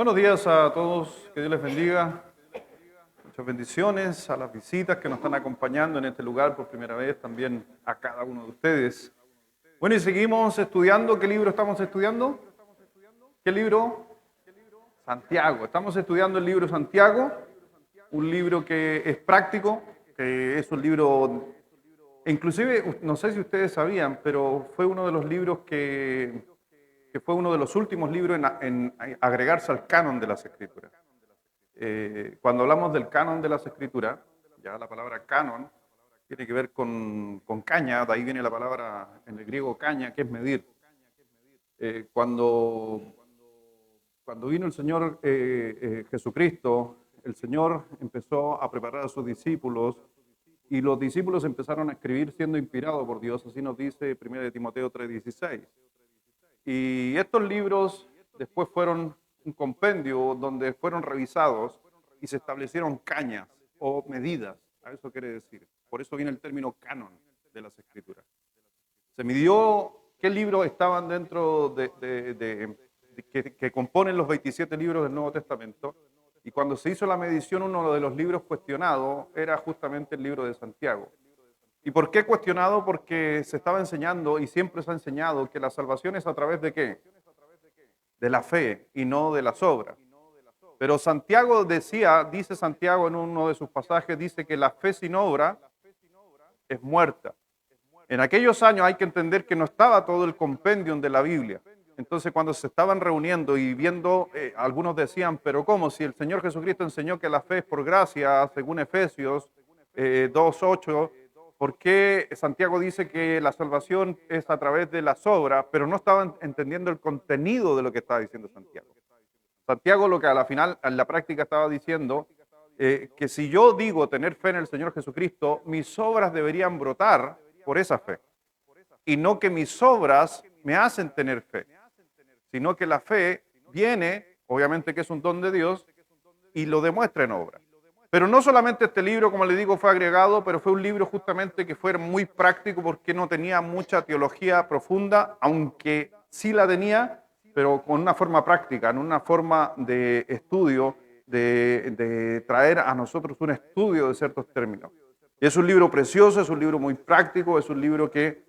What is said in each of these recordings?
Buenos días a todos, que Dios les bendiga. Muchas bendiciones a las visitas que nos están acompañando en este lugar por primera vez, también a cada uno de ustedes. Bueno, y seguimos estudiando. ¿Qué libro estamos estudiando? ¿Qué libro? Santiago. Estamos estudiando el libro Santiago, un libro que es práctico, que es un libro, inclusive, no sé si ustedes sabían, pero fue uno de los libros que fue uno de los últimos libros en agregarse al canon de las Escrituras. Cuando hablamos del canon de las Escrituras, ya la palabra canon tiene que ver con caña, de ahí viene la palabra en el griego caña, que es medir. Cuando vino el Señor Jesucristo, el Señor empezó a preparar a sus discípulos y los discípulos empezaron a escribir siendo inspirados por Dios, así nos dice 1 Timoteo 3:16. Y estos libros después fueron un compendio donde fueron revisados y se establecieron cañas o medidas, a eso quiere decir. Por eso viene el término canon de las Escrituras. Se midió qué libros estaban dentro que componen los 27 libros del Nuevo Testamento, y cuando se hizo la medición, uno de los libros cuestionados era justamente el libro de Santiago. ¿Y por qué cuestionado? Porque se estaba enseñando, y siempre se ha enseñado, que la salvación es a través de ¿qué? De la fe y no de las obras. Pero Santiago dice Santiago en uno de sus pasajes, dice que la fe sin obra es muerta. En aquellos años hay que entender que no estaba todo el compendium de la Biblia. Entonces cuando se estaban reuniendo y viendo, algunos decían, pero ¿cómo? Si el Señor Jesucristo enseñó que la fe es por gracia, según Efesios 2:8, ¿por qué Santiago dice que la salvación es a través de las obras, pero no estaban entendiendo el contenido de lo que estaba diciendo Santiago? Santiago lo que a la final, en la práctica estaba diciendo, que si yo digo tener fe en el Señor Jesucristo, mis obras deberían brotar por esa fe. Y no que mis obras me hacen tener fe, sino que la fe viene, obviamente que es un don de Dios, y lo demuestra en obra. Pero no solamente este libro, como le digo, fue agregado, pero fue un libro justamente que fue muy práctico porque no tenía mucha teología profunda, aunque sí la tenía, pero con una forma práctica, en una forma de estudio, de traer a nosotros un estudio de ciertos términos. Y es un libro precioso, es un libro muy práctico, es un libro que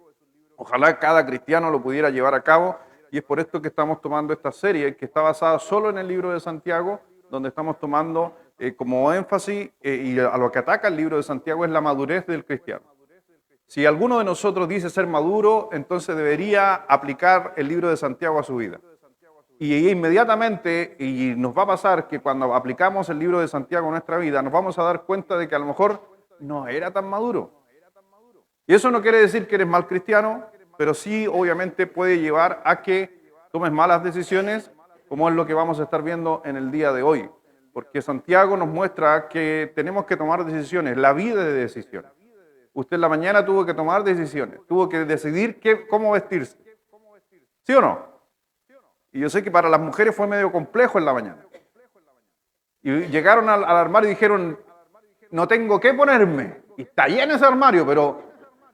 ojalá cada cristiano lo pudiera llevar a cabo, y es por esto que estamos tomando esta serie, que está basada solo en el libro de Santiago, donde estamos tomando como énfasis, y a lo que ataca el libro de Santiago es la madurez del cristiano. Si alguno de nosotros dice ser maduro, entonces debería aplicar el libro de Santiago a su vida. Y inmediatamente, y nos va a pasar que cuando aplicamos el libro de Santiago a nuestra vida, nos vamos a dar cuenta de que a lo mejor no era tan maduro. Y eso no quiere decir que eres mal cristiano, pero sí obviamente puede llevar a que tomes malas decisiones, como es lo que vamos a estar viendo en el día de hoy. Porque Santiago nos muestra que tenemos que tomar decisiones, la vida de decisiones. Usted en la mañana tuvo que tomar decisiones, tuvo que decidir cómo vestirse. ¿Sí o no? Y yo sé que para las mujeres fue medio complejo en la mañana. Y llegaron al armario y dijeron, no tengo qué ponerme. Y está lleno ese armario, pero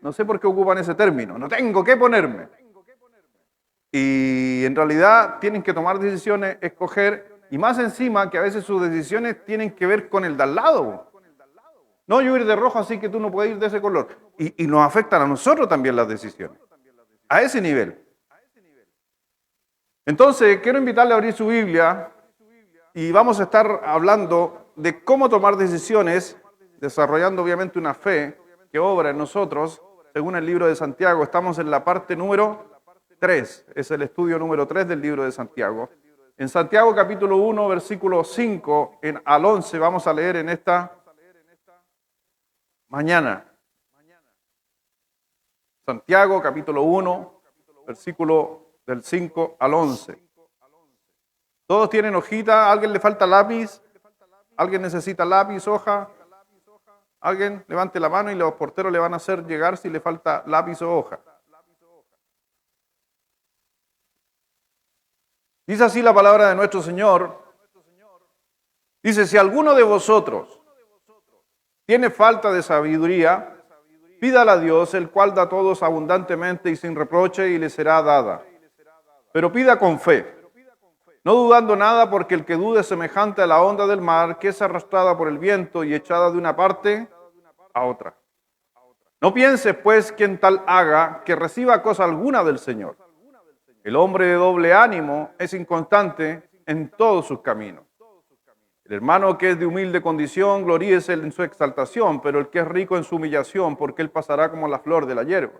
no sé por qué ocupan ese término, no tengo qué ponerme. Y en realidad tienen que tomar decisiones, escoger, y más encima que a veces sus decisiones tienen que ver con el de al lado. No, yo ir de rojo, así que tú no puedes ir de ese color. Y nos afectan a nosotros también las decisiones, a ese nivel. Entonces, quiero invitarle a abrir su Biblia y vamos a estar hablando de cómo tomar decisiones, desarrollando obviamente una fe que obra en nosotros, según el libro de Santiago. Estamos en la parte número 3, es el estudio número 3 del libro de Santiago. En Santiago capítulo 1, versículo 5 al 11, vamos a leer en esta mañana. Santiago capítulo 1, versículo del 5 al 11. ¿Todos tienen hojita? ¿Alguien le falta lápiz? ¿Alguien necesita lápiz, hoja? Alguien levante la mano y los porteros le van a hacer llegar si le falta lápiz o hoja. Dice así la palabra de nuestro Señor. Dice, si alguno de vosotros tiene falta de sabiduría, pídala a Dios, el cual da a todos abundantemente y sin reproche, y le será dada. Pero pida con fe, No dudando nada, porque el que dude es semejante a la onda del mar, que es arrastrada por el viento y echada de una parte a otra. No pienses, pues, quien tal haga, que reciba cosa alguna del Señor. El hombre de doble ánimo es inconstante en todos sus caminos. El hermano que es de humilde condición, gloríese en su exaltación, pero el que es rico en su humillación, porque él pasará como la flor de la hierba.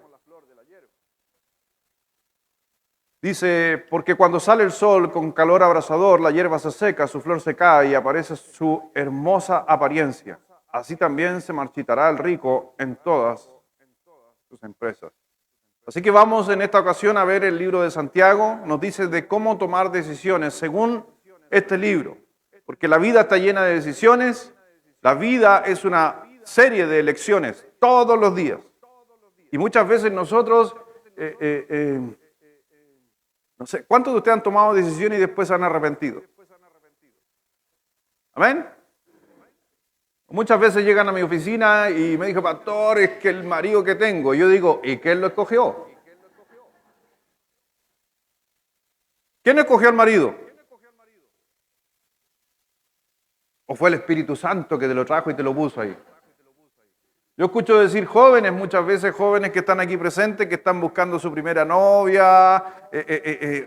Dice, porque cuando sale el sol con calor abrasador, la hierba se seca, su flor se cae y aparece su hermosa apariencia. Así también se marchitará el rico en todas sus empresas. Así que vamos en esta ocasión a ver el libro de Santiago. Nos dice de cómo tomar decisiones según este libro. Porque la vida está llena de decisiones. La vida es una serie de elecciones todos los días. Y muchas veces nosotros, no sé, ¿cuántos de ustedes han tomado decisiones y después se han arrepentido? ¿Amén? Muchas veces llegan a mi oficina y me dicen, pastor, es que el marido que tengo. Yo digo, ¿y quién lo escogió? ¿Quién escogió al marido? ¿O fue el Espíritu Santo que te lo trajo y te lo puso ahí? Yo escucho decir jóvenes, muchas veces jóvenes que están aquí presentes, que están buscando su primera novia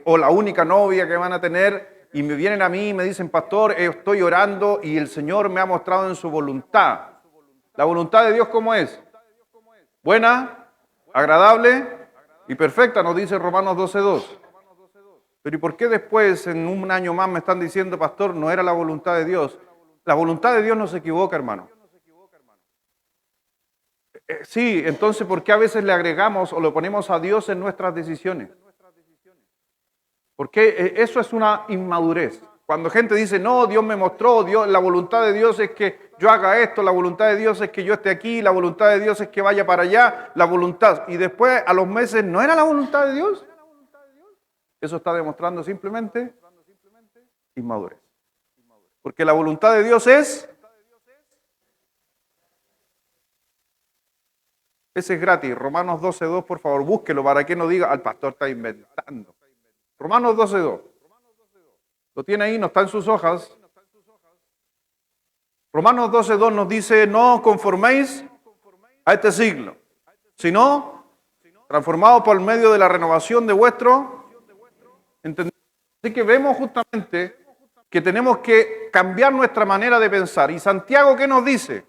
o la única novia que van a tener y me vienen a mí y me dicen, pastor, estoy orando y el Señor me ha mostrado en su voluntad. ¿La voluntad de Dios cómo es? Buena, agradable y perfecta, nos dice Romanos 12:2. Pero ¿y por qué después, en un año más, me están diciendo, pastor, no era la voluntad de Dios? La voluntad de Dios no se equivoca, hermano. Sí, entonces, ¿por qué a veces le agregamos o le ponemos a Dios en nuestras decisiones? Porque eso es una inmadurez. Cuando gente dice, no, Dios me mostró, Dios, la voluntad de Dios es que yo haga esto, la voluntad de Dios es que yo esté aquí, la voluntad de Dios es que vaya para allá, la voluntad. Y después, a los meses, ¿no era la voluntad de Dios? Eso está demostrando simplemente inmadurez. Porque la voluntad de Dios ese es gratis. Romanos 12:2, por favor, búsquelo para que no diga, al pastor está inventando. Romanos 12:2. Lo tiene ahí, no está en sus hojas. Romanos 12:2 nos dice, no os conforméis a este siglo, sino transformados por medio de la renovación de vuestro entendimiento. Así que vemos justamente que tenemos que cambiar nuestra manera de pensar. ¿Y Santiago qué nos dice?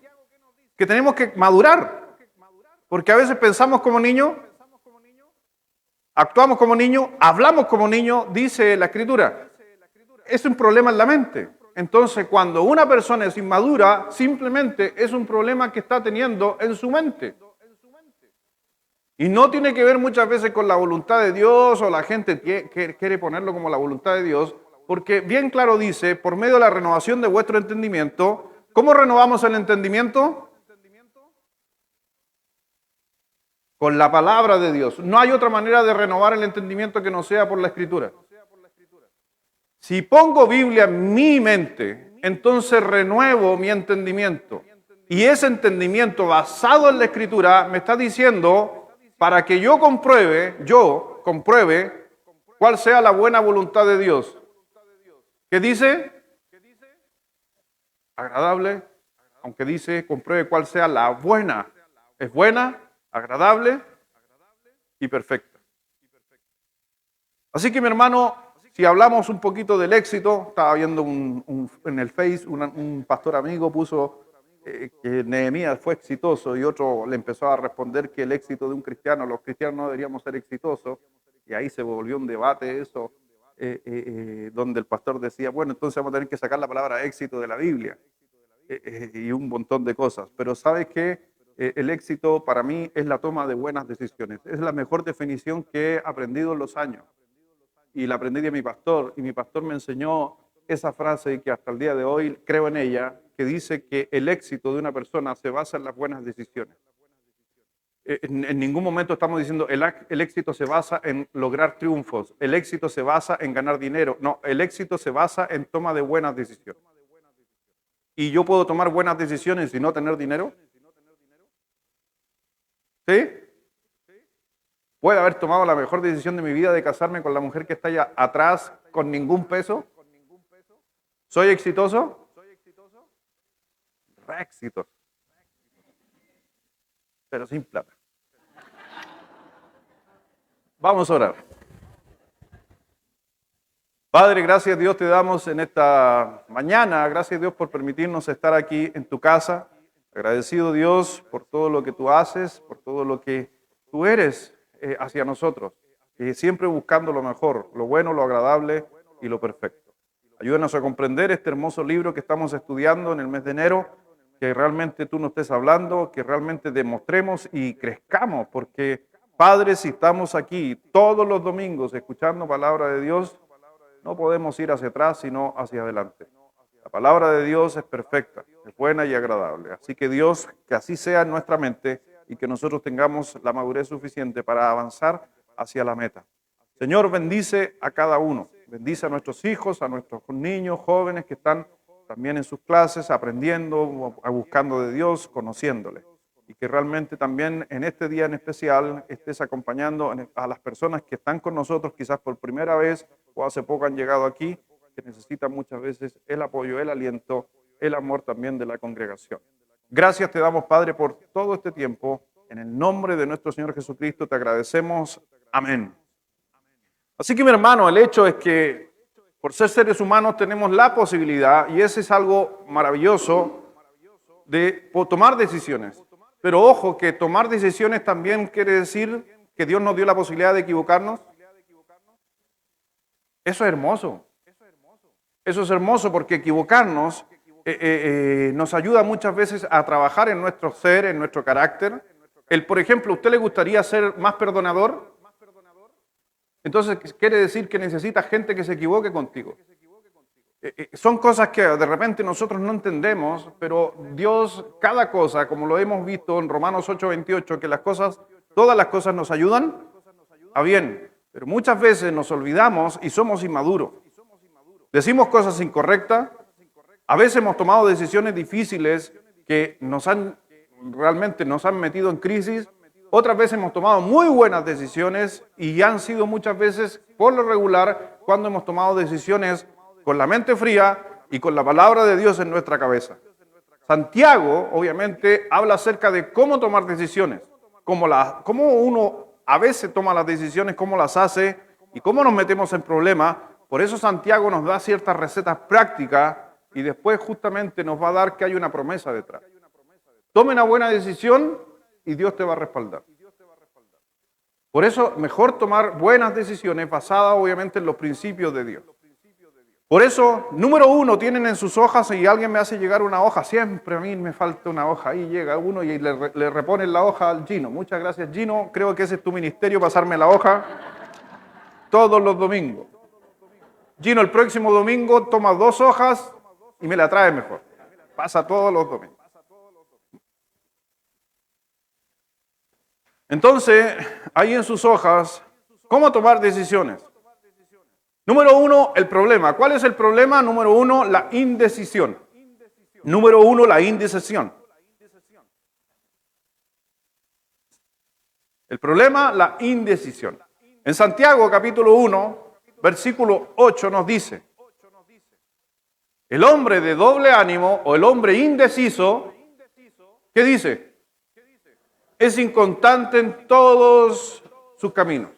Que tenemos que madurar. Porque a veces pensamos como niños, actuamos como niños, hablamos como niños, dice la Escritura. Es un problema en la mente. Entonces, cuando una persona es inmadura, simplemente es un problema que está teniendo en su mente. Y no tiene que ver muchas veces con la voluntad de Dios o la gente que quiere ponerlo como la voluntad de Dios, porque bien claro dice, por medio de la renovación de vuestro entendimiento, ¿cómo renovamos el entendimiento? Con la palabra de Dios. No hay otra manera de renovar el entendimiento que no sea por la Escritura. Si pongo Biblia en mi mente, entonces renuevo mi entendimiento. Y ese entendimiento basado en la Escritura me está diciendo para que yo compruebe cuál sea la buena voluntad de Dios. ¿Qué dice? Agradable, aunque dice compruebe cuál sea la buena. Es buena, agradable y perfecta. Así que mi hermano, si hablamos un poquito del éxito, estaba viendo en el Face, un pastor amigo puso que Nehemías fue exitoso y otro le empezó a responder que el éxito de un cristiano, los cristianos no deberíamos ser exitosos, y ahí se volvió un debate eso, donde el pastor decía, bueno, entonces vamos a tener que sacar la palabra éxito de la Biblia, y un montón de cosas. Pero ¿sabes qué? El éxito para mí es la toma de buenas decisiones. Es la mejor definición que he aprendido en los años. Y la aprendí de mi pastor. Y mi pastor me enseñó esa frase y que hasta el día de hoy creo en ella, que dice que el éxito de una persona se basa en las buenas decisiones. En ningún momento estamos diciendo el éxito se basa en lograr triunfos. El éxito se basa en ganar dinero. No, el éxito se basa en toma de buenas decisiones. ¿Y yo puedo tomar buenas decisiones y no tener dinero? ¿Sí? ¿Puedo haber tomado la mejor decisión de mi vida de casarme con la mujer que está allá atrás con ningún peso? ¿Soy exitoso? Re exitoso. Pero sin plata. Vamos a orar. Padre, gracias Dios te damos en esta mañana. Gracias Dios por permitirnos estar aquí en tu casa. Agradecido Dios por todo lo que tú haces, por todo lo que tú eres hacia nosotros. Siempre buscando lo mejor, lo bueno, lo agradable y lo perfecto. Ayúdanos a comprender este hermoso libro que estamos estudiando en el mes de enero, que realmente tú nos estés hablando, que realmente demostremos y crezcamos, porque Padre, si estamos aquí todos los domingos escuchando palabra de Dios, no podemos ir hacia atrás, sino hacia adelante. La palabra de Dios es perfecta, es buena y agradable. Así que Dios, que así sea en nuestra mente y que nosotros tengamos la madurez suficiente para avanzar hacia la meta. Señor, bendice a cada uno. Bendice a nuestros hijos, a nuestros niños, jóvenes que están también en sus clases, aprendiendo, buscando de Dios, conociéndole. Y que realmente también en este día en especial estés acompañando a las personas que están con nosotros, quizás por primera vez o hace poco han llegado aquí, que necesitan muchas veces el apoyo, el aliento, el amor también de la congregación. Gracias te damos, Padre, por todo este tiempo. En el nombre de nuestro Señor Jesucristo te agradecemos. Amén. Así que, mi hermano, el hecho es que por ser seres humanos tenemos la posibilidad, y ese es algo maravilloso, de tomar decisiones. Pero ojo, que tomar decisiones también quiere decir que Dios nos dio la posibilidad de equivocarnos. Eso es hermoso. Eso es hermoso porque equivocarnos nos ayuda muchas veces a trabajar en nuestro ser, en nuestro carácter. Por ejemplo, ¿a usted le gustaría ser más perdonador? Entonces, quiere decir que necesita gente que se equivoque contigo. Son cosas que de repente nosotros no entendemos, pero Dios, cada cosa, como lo hemos visto en Romanos 8:28, que todas las cosas nos ayudan a bien, pero muchas veces nos olvidamos y somos inmaduros. Decimos cosas incorrectas, a veces hemos tomado decisiones difíciles que realmente nos han metido en crisis. Otras veces hemos tomado muy buenas decisiones y han sido muchas veces, por lo regular, cuando hemos tomado decisiones con la mente fría y con la palabra de Dios en nuestra cabeza. Santiago, obviamente, habla acerca de cómo tomar decisiones, cómo uno a veces toma las decisiones, cómo las hace y cómo nos metemos en problemas. Por eso Santiago nos da ciertas recetas prácticas y después justamente nos va a dar que hay una promesa detrás. Tome una buena decisión y Dios te va a respaldar. Por eso, mejor tomar buenas decisiones basadas obviamente en los principios de Dios. Por eso, número 1, tienen en sus hojas, y alguien me hace llegar una hoja, siempre a mí me falta una hoja, ahí llega uno y le reponen la hoja al Gino. Muchas gracias, Gino, creo que ese es tu ministerio, pasarme la hoja todos los domingos. Gino, el próximo domingo toma 2 hojas y me la trae mejor. Pasa todos los domingos. Entonces, ahí en sus hojas, ¿cómo tomar decisiones? Número 1, el problema. ¿Cuál es el problema? Número 1, la indecisión. Número 1, la indecisión. El problema, la indecisión. En Santiago, capítulo 1, versículo 8 nos dice, el hombre de doble ánimo o el hombre indeciso, ¿qué dice? Es inconstante en todos sus caminos.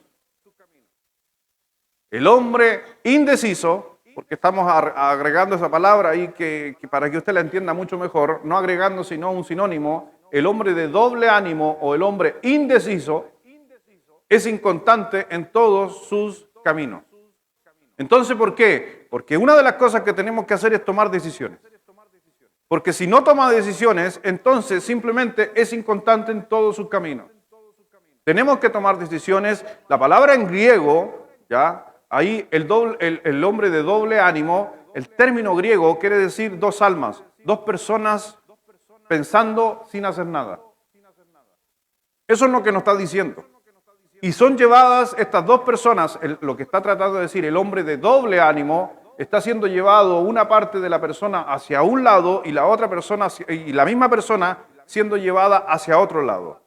El hombre indeciso, porque estamos agregando esa palabra ahí que para que usted la entienda mucho mejor, no agregando sino un sinónimo, el hombre de doble ánimo o el hombre indeciso es inconstante en todos sus caminos. Entonces, ¿por qué? Porque una de las cosas que tenemos que hacer es tomar decisiones. Porque si no toma decisiones, entonces simplemente es inconstante en todos sus caminos. Tenemos que tomar decisiones. La palabra en griego, ¿ya? Ahí el hombre de doble ánimo, el término griego quiere decir 2 almas, 2 personas pensando sin hacer nada. Eso es lo que nos está diciendo. Y son llevadas estas 2 personas, lo que está tratando de decir el hombre de doble ánimo, está siendo llevado una parte de la persona hacia un lado y la otra persona, y la misma persona siendo llevada hacia otro lado.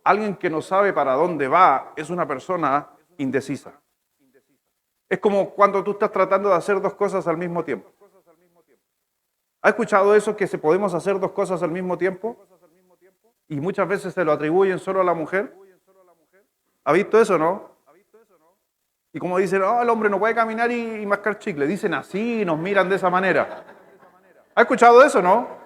Alguien que no sabe para dónde va es una persona indecisa. Es como cuando tú estás tratando de hacer 2 cosas al mismo tiempo. ¿Ha escuchado eso que se podemos hacer dos cosas al mismo tiempo? Y muchas veces se lo atribuyen solo a la mujer. ¿Ha visto eso, no? Y como dicen, oh, el hombre no puede caminar y mascar chicle. Dicen así, nos miran de esa manera. ¿Ha escuchado eso, no?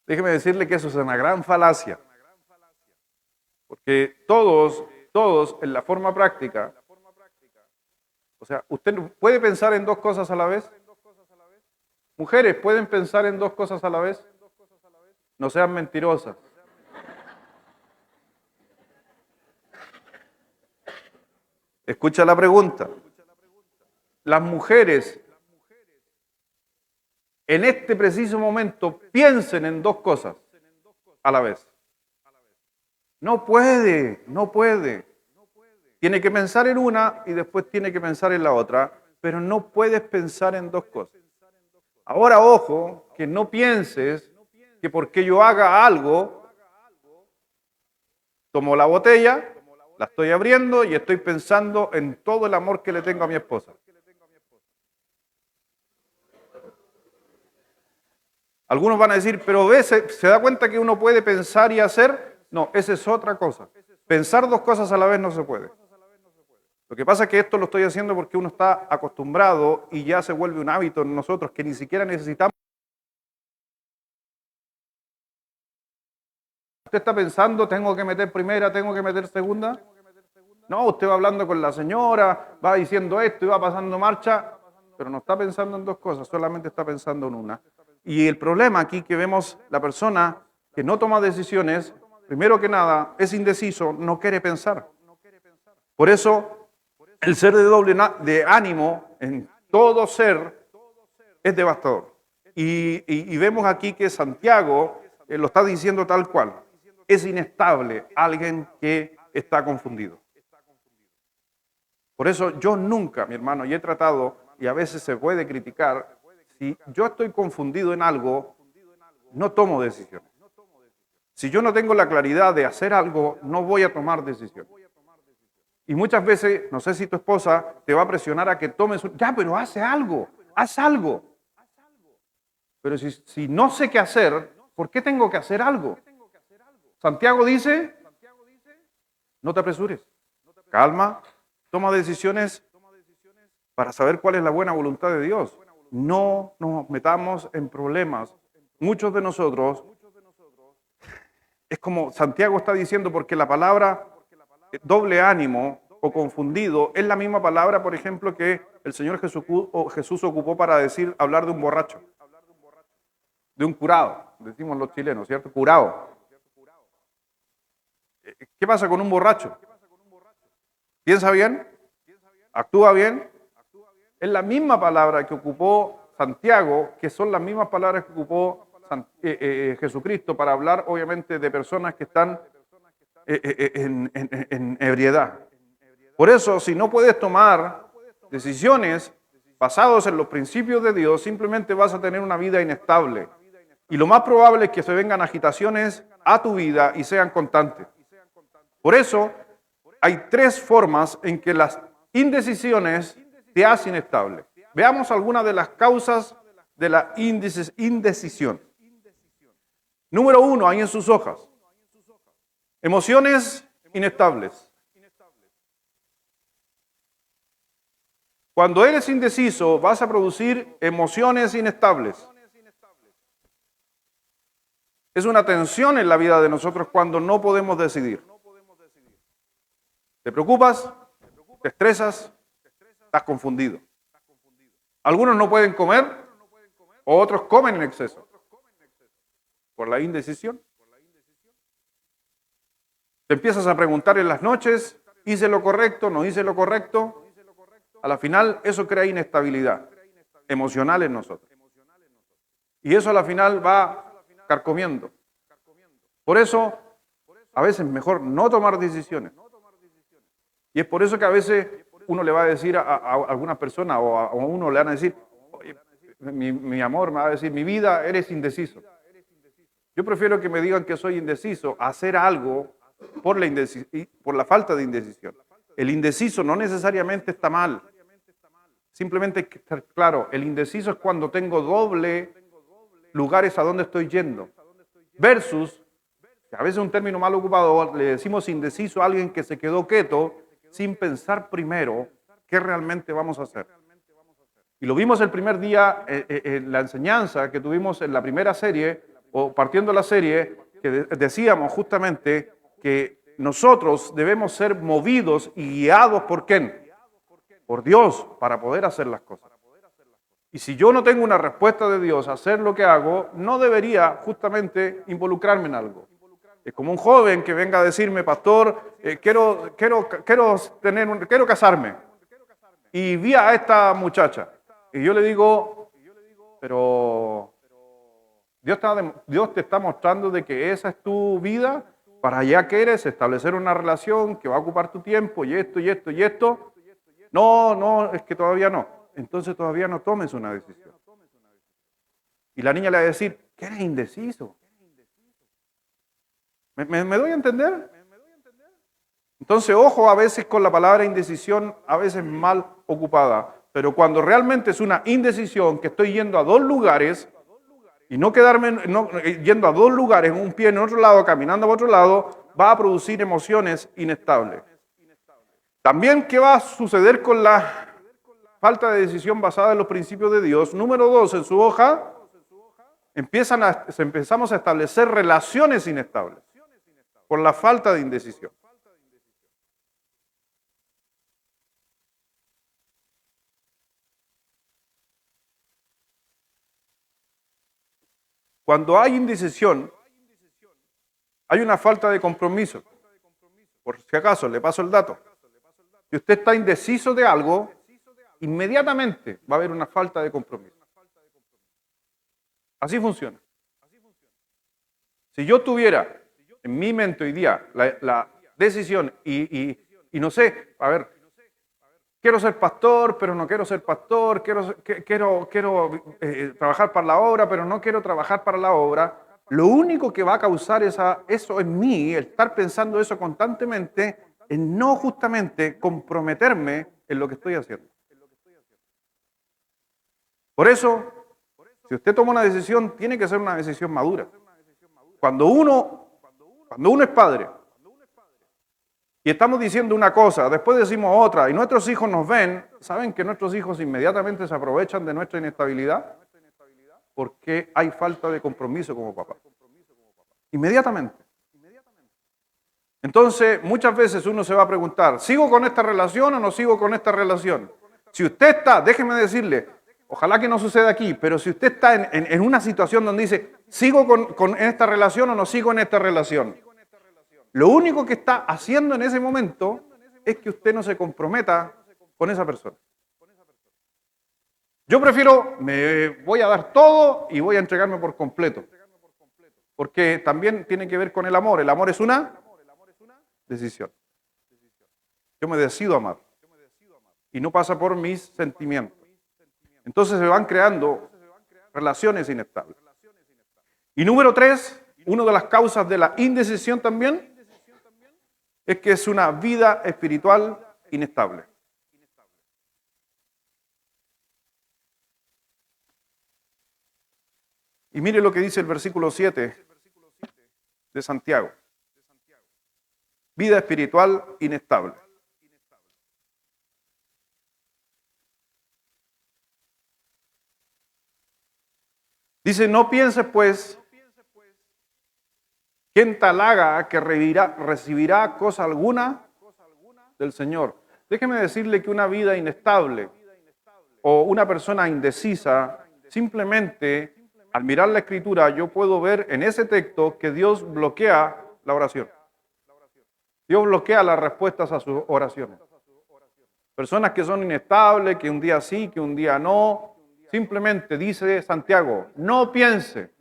Déjeme decirle que eso es una gran falacia. Porque todos en la forma práctica, o sea, ¿usted puede pensar en dos cosas a la vez? Mujeres, ¿pueden pensar en dos cosas a la vez? No sean mentirosas. Escucha la pregunta. Las mujeres en este preciso momento piensen en dos cosas a la vez. No puede, no puede. Tiene que pensar en una y después tiene que pensar en la otra, pero no puedes pensar en dos cosas. Ahora, ojo, que no pienses que porque yo haga algo, tomo la botella, la estoy abriendo y estoy pensando en todo el amor que le tengo a mi esposa. Algunos van a decir, pero ve, ¿se da cuenta que uno puede pensar y hacer? No, esa es otra cosa. Pensar dos cosas a la vez no se puede. Lo que pasa es que esto lo estoy haciendo porque uno está acostumbrado y ya se vuelve un hábito en nosotros que ni siquiera necesitamos. ¿Usted está pensando, tengo que meter primera, tengo que meter segunda? No, usted va hablando con la señora, va diciendo esto y va pasando marcha, pero no está pensando en dos cosas, solamente está pensando en una. Y el problema aquí que vemos la persona que no toma decisiones, primero que nada, es indeciso, no quiere pensar. Por eso, el ser de ánimo en todo ser es devastador. Y vemos aquí que Santiago lo está diciendo tal cual. Es inestable alguien que está confundido. Por eso yo nunca, mi hermano, y he tratado, y a veces se puede criticar, si yo estoy confundido en algo, no tomo decisiones. Si yo no tengo la claridad de hacer algo, no voy a tomar decisiones. Y muchas veces, no sé si tu esposa te va a presionar a que tomes ya, pero hace algo, haz algo. Pero si no sé qué hacer, ¿por qué tengo que hacer algo? Santiago dice, no te apresures, calma, toma decisiones para saber cuál es la buena voluntad de Dios. No nos metamos en problemas. Muchos de nosotros, es como Santiago está diciendo, porque la palabra doble ánimo o confundido es la misma palabra, por ejemplo, que el Señor Jesús ocupó para hablar de un borracho, de un curado, decimos los chilenos, ¿cierto? Curado. ¿Qué pasa con un borracho? ¿Piensa bien? ¿Actúa bien? Es la misma palabra que ocupó Santiago, que son las mismas palabras que ocupó Jesucristo para hablar, obviamente, de personas que están en ebriedad. Por eso, si no puedes tomar decisiones basadas en los principios de Dios, simplemente vas a tener una vida inestable. Y lo más probable es que se vengan agitaciones a tu vida y sean constantes. Por eso, hay tres formas en que las indecisiones te hacen inestable. Veamos algunas de las causas de la indecisión. Número 1, ahí en sus hojas. Emociones inestables. Cuando eres indeciso, vas a producir emociones inestables. Es una tensión en la vida de nosotros cuando no podemos decidir. ¿Te preocupas? ¿Te estresas? Estás confundido. Algunos no pueden comer, o otros comen en exceso. Por la indecisión. Te empiezas a preguntar en las noches, ¿hice lo correcto? ¿No hice lo correcto? A la final, eso crea inestabilidad emocional en nosotros. Y eso a la final va carcomiendo. Por eso, a veces mejor no tomar decisiones. Y es por eso que a veces uno le va a decir a algunas personas o a uno le van a decir, oye, mi amor, me va a decir, mi vida, eres indeciso. Yo prefiero que me digan que soy indeciso a hacer algo por la falta de indecisión. El indeciso no necesariamente está mal. Simplemente hay que estar claro, el indeciso es cuando tengo doble lugares a donde estoy yendo. Versus, que a veces un término mal ocupado, le decimos indeciso a alguien que se quedó quieto sin pensar primero qué realmente vamos a hacer. Y lo vimos el primer día en la enseñanza que tuvimos en la primera serie, o partiendo la serie, que decíamos justamente que nosotros debemos ser movidos y guiados ¿por quién? Por Dios para poder hacer las cosas. Y si yo no tengo una respuesta de Dios a hacer lo que hago, no debería justamente involucrarme en algo. Es como un joven que venga a decirme, pastor, quiero casarme. Y vi a esta muchacha. Y yo le digo, pero Dios te está mostrando de que esa es tu vida, para allá quieres establecer una relación que va a ocupar tu tiempo y esto y esto y esto. No, es que todavía no. Entonces todavía no tomes una decisión. Y la niña le va a decir, que eres indeciso. ¿Me doy a entender? Entonces, ojo a veces con la palabra indecisión, a veces mal ocupada. Pero cuando realmente es una indecisión, que estoy yendo a dos lugares, y no quedarme yendo a dos lugares, un pie en otro lado, caminando a otro lado, va a producir emociones inestables. También, ¿qué va a suceder con la falta de decisión basada en los principios de Dios? Número 2, en su hoja, empezamos a establecer relaciones inestables por la falta de indecisión. Cuando hay indecisión, hay una falta de compromiso. Por si acaso, le paso el dato. Si usted está indeciso de algo, inmediatamente va a haber una falta de compromiso. Así funciona. Si yo tuviera en mi mente hoy día la decisión y no sé, a ver, quiero ser pastor, pero no quiero ser pastor, quiero trabajar para la obra, pero no quiero trabajar para la obra, lo único que va a causar eso en mí, el estar pensando eso constantemente, es no justamente comprometerme en lo que estoy haciendo. Por eso, si usted toma una decisión, tiene que ser una decisión madura. Cuando uno es padre y estamos diciendo una cosa, después decimos otra, y nuestros hijos nos ven, ¿saben que nuestros hijos inmediatamente se aprovechan de nuestra inestabilidad? Porque hay falta de compromiso como papá. Inmediatamente. Entonces, muchas veces uno se va a preguntar, ¿sigo con esta relación o no sigo con esta relación? Si usted está, déjeme decirle, ojalá que no suceda aquí, pero si usted está en una situación donde dice, ¿sigo con esta relación o no sigo en esta relación? Lo único que está haciendo en ese momento es que usted no se comprometa con esa persona. Yo prefiero, me voy a dar todo y voy a entregarme por completo. Porque también tiene que ver con el amor. El amor es una decisión. Yo me decido amar. Y no pasa por mis sentimientos. Entonces se van creando relaciones inestables. Y número 3, una de las causas de la indecisión también es que es una vida espiritual inestable. Y mire lo que dice el versículo 7 de Santiago. Vida espiritual inestable. Dice, no pienses pues, quien tal haga que recibirá cosa alguna del Señor. Déjeme decirle que una vida inestable o una persona indecisa, simplemente al mirar la Escritura yo puedo ver en ese texto que Dios bloquea la oración. Dios bloquea las respuestas a sus oraciones. Personas que son inestables, que un día sí, que un día no, simplemente dice Santiago, no piense.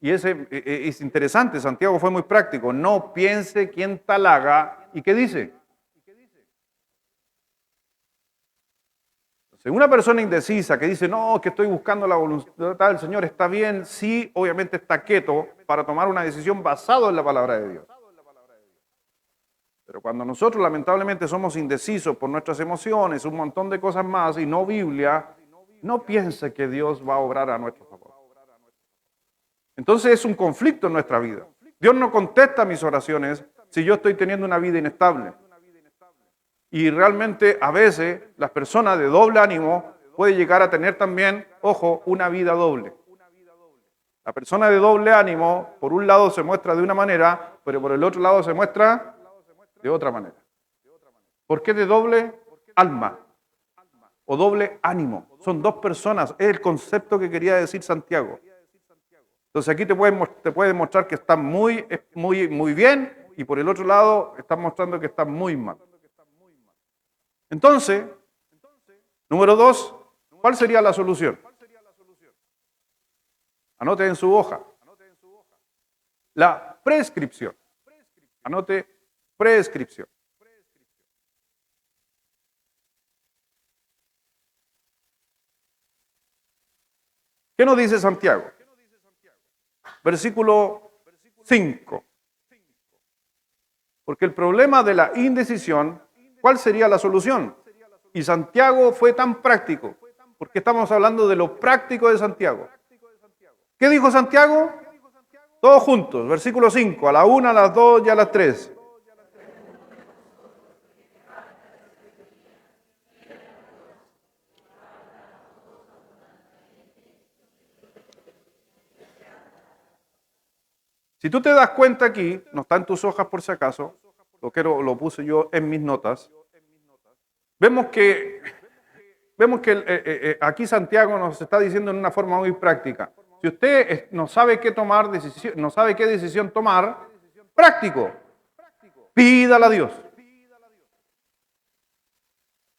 Y es interesante, Santiago fue muy práctico, no piense quien tal haga, ¿y qué dice? Entonces, una persona indecisa que dice, no, que estoy buscando la voluntad del Señor, está bien, sí, obviamente está quieto para tomar una decisión basada en la palabra de Dios. Pero cuando nosotros lamentablemente somos indecisos por nuestras emociones, un montón de cosas más y no Biblia, no piense que Dios va a obrar a nuestro favor. Entonces es un conflicto en nuestra vida. Dios no contesta mis oraciones si yo estoy teniendo una vida inestable. Y realmente a veces las personas de doble ánimo pueden llegar a tener también, ojo, una vida doble. La persona de doble ánimo, por un lado se muestra de una manera, pero por el otro lado se muestra de otra manera. ¿Por qué de doble alma o doble ánimo? Son dos personas, es el concepto que quería decir Santiago. Entonces aquí te puede mostrar que están muy bien y por el otro lado están mostrando que están muy mal. Entonces, número 2, ¿cuál sería la solución? Anote en su hoja. La prescripción. Anote prescripción. ¿Qué nos dice Santiago? Versículo 5. Porque el problema de la indecisión, ¿cuál sería la solución? Y Santiago fue tan práctico, porque estamos hablando de lo práctico de Santiago. ¿Qué dijo Santiago? Todos juntos, versículo 5, a la 1, a las 2 y a las 3. Si tú te das cuenta aquí, no está en tus hojas por si acaso, lo puse yo en mis notas, vemos que aquí Santiago nos está diciendo en una forma muy práctica. Si usted no sabe qué tomar decisión, no sabe qué decisión tomar, práctico, pídala a Dios.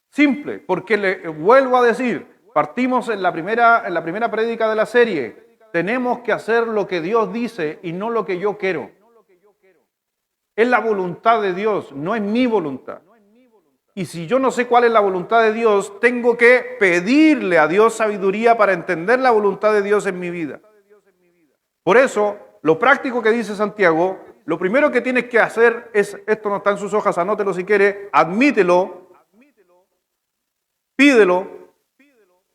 Simple, porque le vuelvo a decir, partimos en la primera prédica de la serie. Tenemos que hacer lo que Dios dice y no lo que yo quiero. Es la voluntad de Dios, no es mi voluntad. Y si yo no sé cuál es la voluntad de Dios, tengo que pedirle a Dios sabiduría para entender la voluntad de Dios en mi vida. Por eso, lo práctico que dice Santiago, lo primero que tienes que hacer es, esto no está en sus hojas, anótelo si quiere, admítelo, pídelo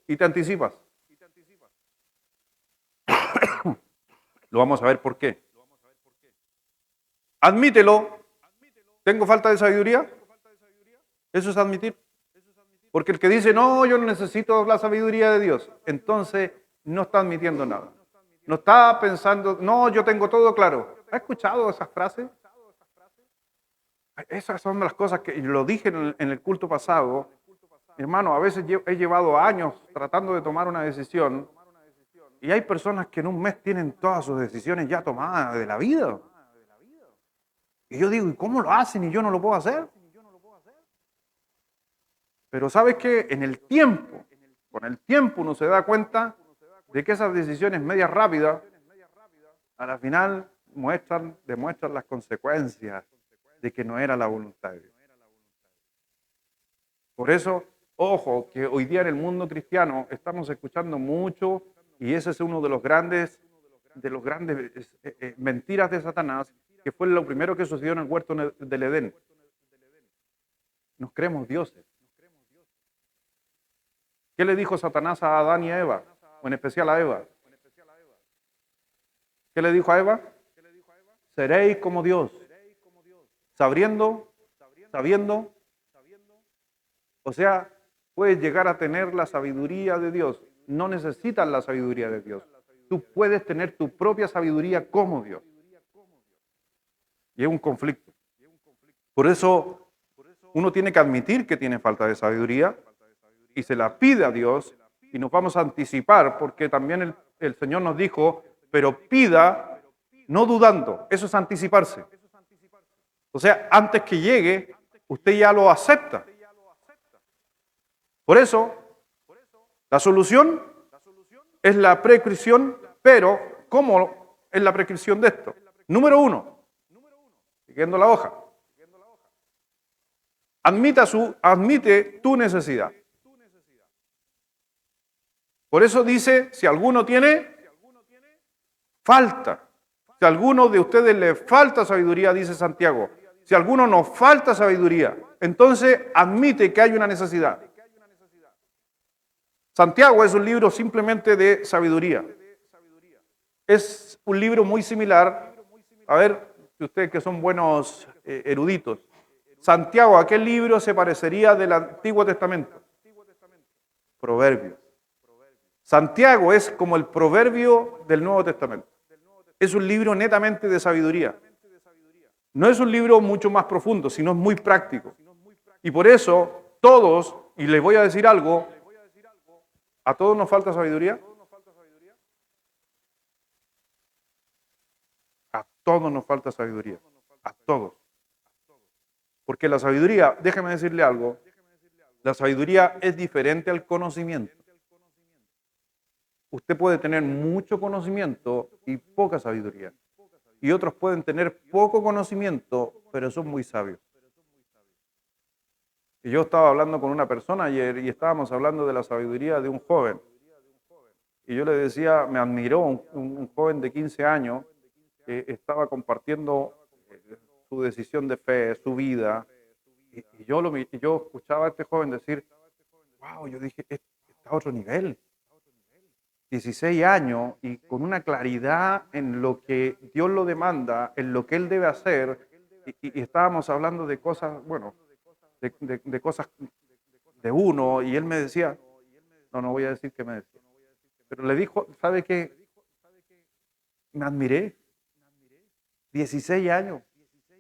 y te anticipas. Lo vamos a ver por qué. Admítelo. ¿Tengo falta de sabiduría? Eso es admitir. Porque el que dice, no, yo no necesito la sabiduría de Dios, entonces no está admitiendo nada. No está pensando, no, yo tengo todo claro. ¿Ha escuchado esas frases? Esas son las cosas que lo dije en el culto pasado. Hermano, a veces he llevado años tratando de tomar una decisión y hay personas que en un mes tienen todas sus decisiones ya tomadas de la vida. Y yo digo, ¿y cómo lo hacen y yo no lo puedo hacer? Pero ¿sabes qué? Con el tiempo uno se da cuenta de que esas decisiones medias rápidas, a la final demuestran las consecuencias de que no era la voluntad de Dios. Por eso, ojo, que hoy día en el mundo cristiano estamos escuchando mucho, y ese es uno de los grandes mentiras de Satanás, que fue lo primero que sucedió en el huerto del Edén. Nos creemos dioses. ¿Qué le dijo Satanás a Adán y a Eva? O en especial a Eva. ¿Qué le dijo a Eva? Seréis como Dios. Sabiendo. O sea, puedes llegar a tener la sabiduría de Dios. No necesitas la sabiduría de Dios. Tú puedes tener tu propia sabiduría como Dios. Y es un conflicto. Por eso uno tiene que admitir que tiene falta de sabiduría y se la pide a Dios, y nos vamos a anticipar porque también el Señor nos dijo, pero pida no dudando. Eso es anticiparse. O sea, antes que llegue, usted ya lo acepta. Por eso, la solución es la prescripción, pero ¿cómo es la prescripción de esto? Número 1, siguiendo la hoja, admite tu necesidad. Por eso dice, si alguno tiene falta, si a alguno de ustedes le falta sabiduría, dice Santiago, Si a alguno nos falta sabiduría, entonces admite que hay una necesidad. Santiago es un libro simplemente de sabiduría. Es un libro muy similar, a ver, si ustedes que son buenos eruditos, Santiago, ¿a qué libro se parecería del Antiguo Testamento? Proverbios. Santiago es como el proverbio del Nuevo Testamento. Es un libro netamente de sabiduría. No es un libro mucho más profundo, sino es muy práctico. Y por eso todos, y les voy a decir algo, ¿a todos nos falta sabiduría? A todos nos falta sabiduría. A todos. Porque la sabiduría, déjeme decirle algo, la sabiduría es diferente al conocimiento. Usted puede tener mucho conocimiento y poca sabiduría. Y otros pueden tener poco conocimiento, pero son muy sabios. Y yo estaba hablando con una persona ayer y estábamos hablando de la sabiduría de un joven. Y yo le decía, me admiró un joven de 15 años que estaba compartiendo su decisión de fe, su vida. Y yo escuchaba a este joven decir, wow, yo dije, está a otro nivel. 16 años y con una claridad en lo que Dios lo demanda, en lo que Él debe hacer. Y estábamos hablando de cosas, bueno, de cosas de uno. Y él me decía, no voy a decir qué me decía. Pero le dijo, ¿sabe qué? Me admiré. 16 años.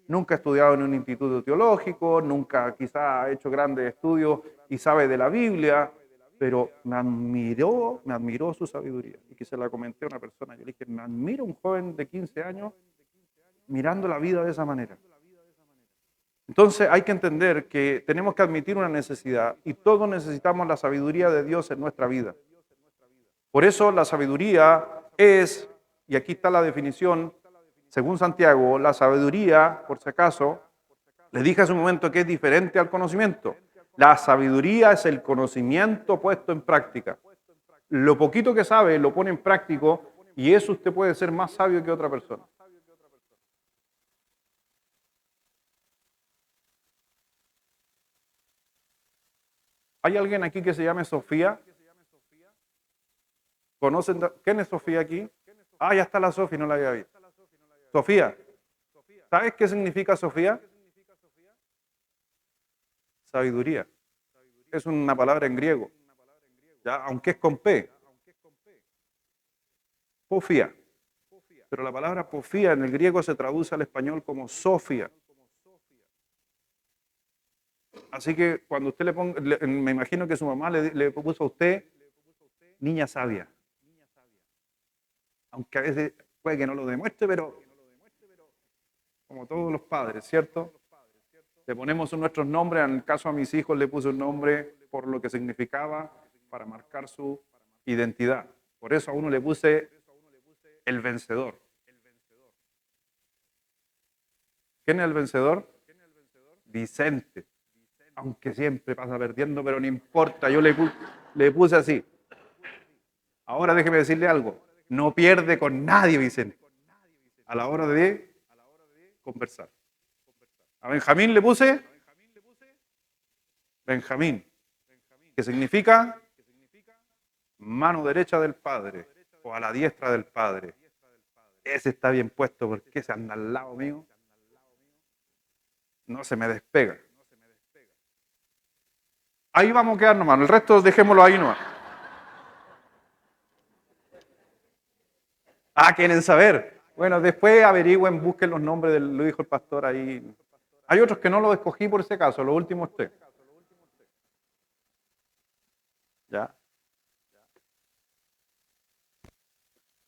Nunca ha estudiado en un instituto teológico, nunca quizá ha hecho grandes estudios y sabe de la Biblia, pero me admiró su sabiduría. Y que se la comenté a una persona. Yo le dije, me admira un joven de 15 años mirando la vida de esa manera. Entonces hay que entender que tenemos que admitir una necesidad y todos necesitamos la sabiduría de Dios en nuestra vida. Por eso la sabiduría es, y aquí está la definición, según Santiago, la sabiduría, por si acaso, le dije hace un momento que es diferente al conocimiento. La sabiduría es el conocimiento puesto en práctica. Lo poquito que sabe lo pone en práctico y eso usted puede ser más sabio que otra persona. ¿Hay alguien aquí que se llame Sofía? ¿Conocen? ¿Quién es Sofía aquí? Ah, ya está la Sofía, no la había visto. Sofía. ¿Sabes qué significa Sofía? Sabiduría. Es una palabra en griego, ¿ya? Aunque es con P. Pofía. Pero la palabra pofía en el griego se traduce al español como Sofía. Así que cuando usted le ponga, me imagino que su mamá le puso a usted niña sabia. Aunque a veces puede que no lo demuestre, pero como todos los padres, ¿cierto? Le ponemos nuestros nombres, en el caso a mis hijos le puse un nombre por lo que significaba para marcar su identidad. Por eso a uno le puse el vencedor. ¿Quién es el vencedor? Vicente. Aunque siempre pasa perdiendo, pero no importa, yo le puse así. Ahora déjeme decirle algo, no pierde con nadie Vicente, a la hora de conversar. A Benjamín le puse Benjamín, que significa mano derecha del Padre o a la diestra del Padre. Ese está bien puesto porque ese anda al lado mío, no se me despega. Ahí vamos a quedar nomás, el resto dejémoslo ahí nomás. Ah, ¿quieren saber? Bueno, después averigüen, busquen los nombres lo dijo el pastor ahí. Hay otros que no los escogí por ese caso, los últimos tres. ¿Ya?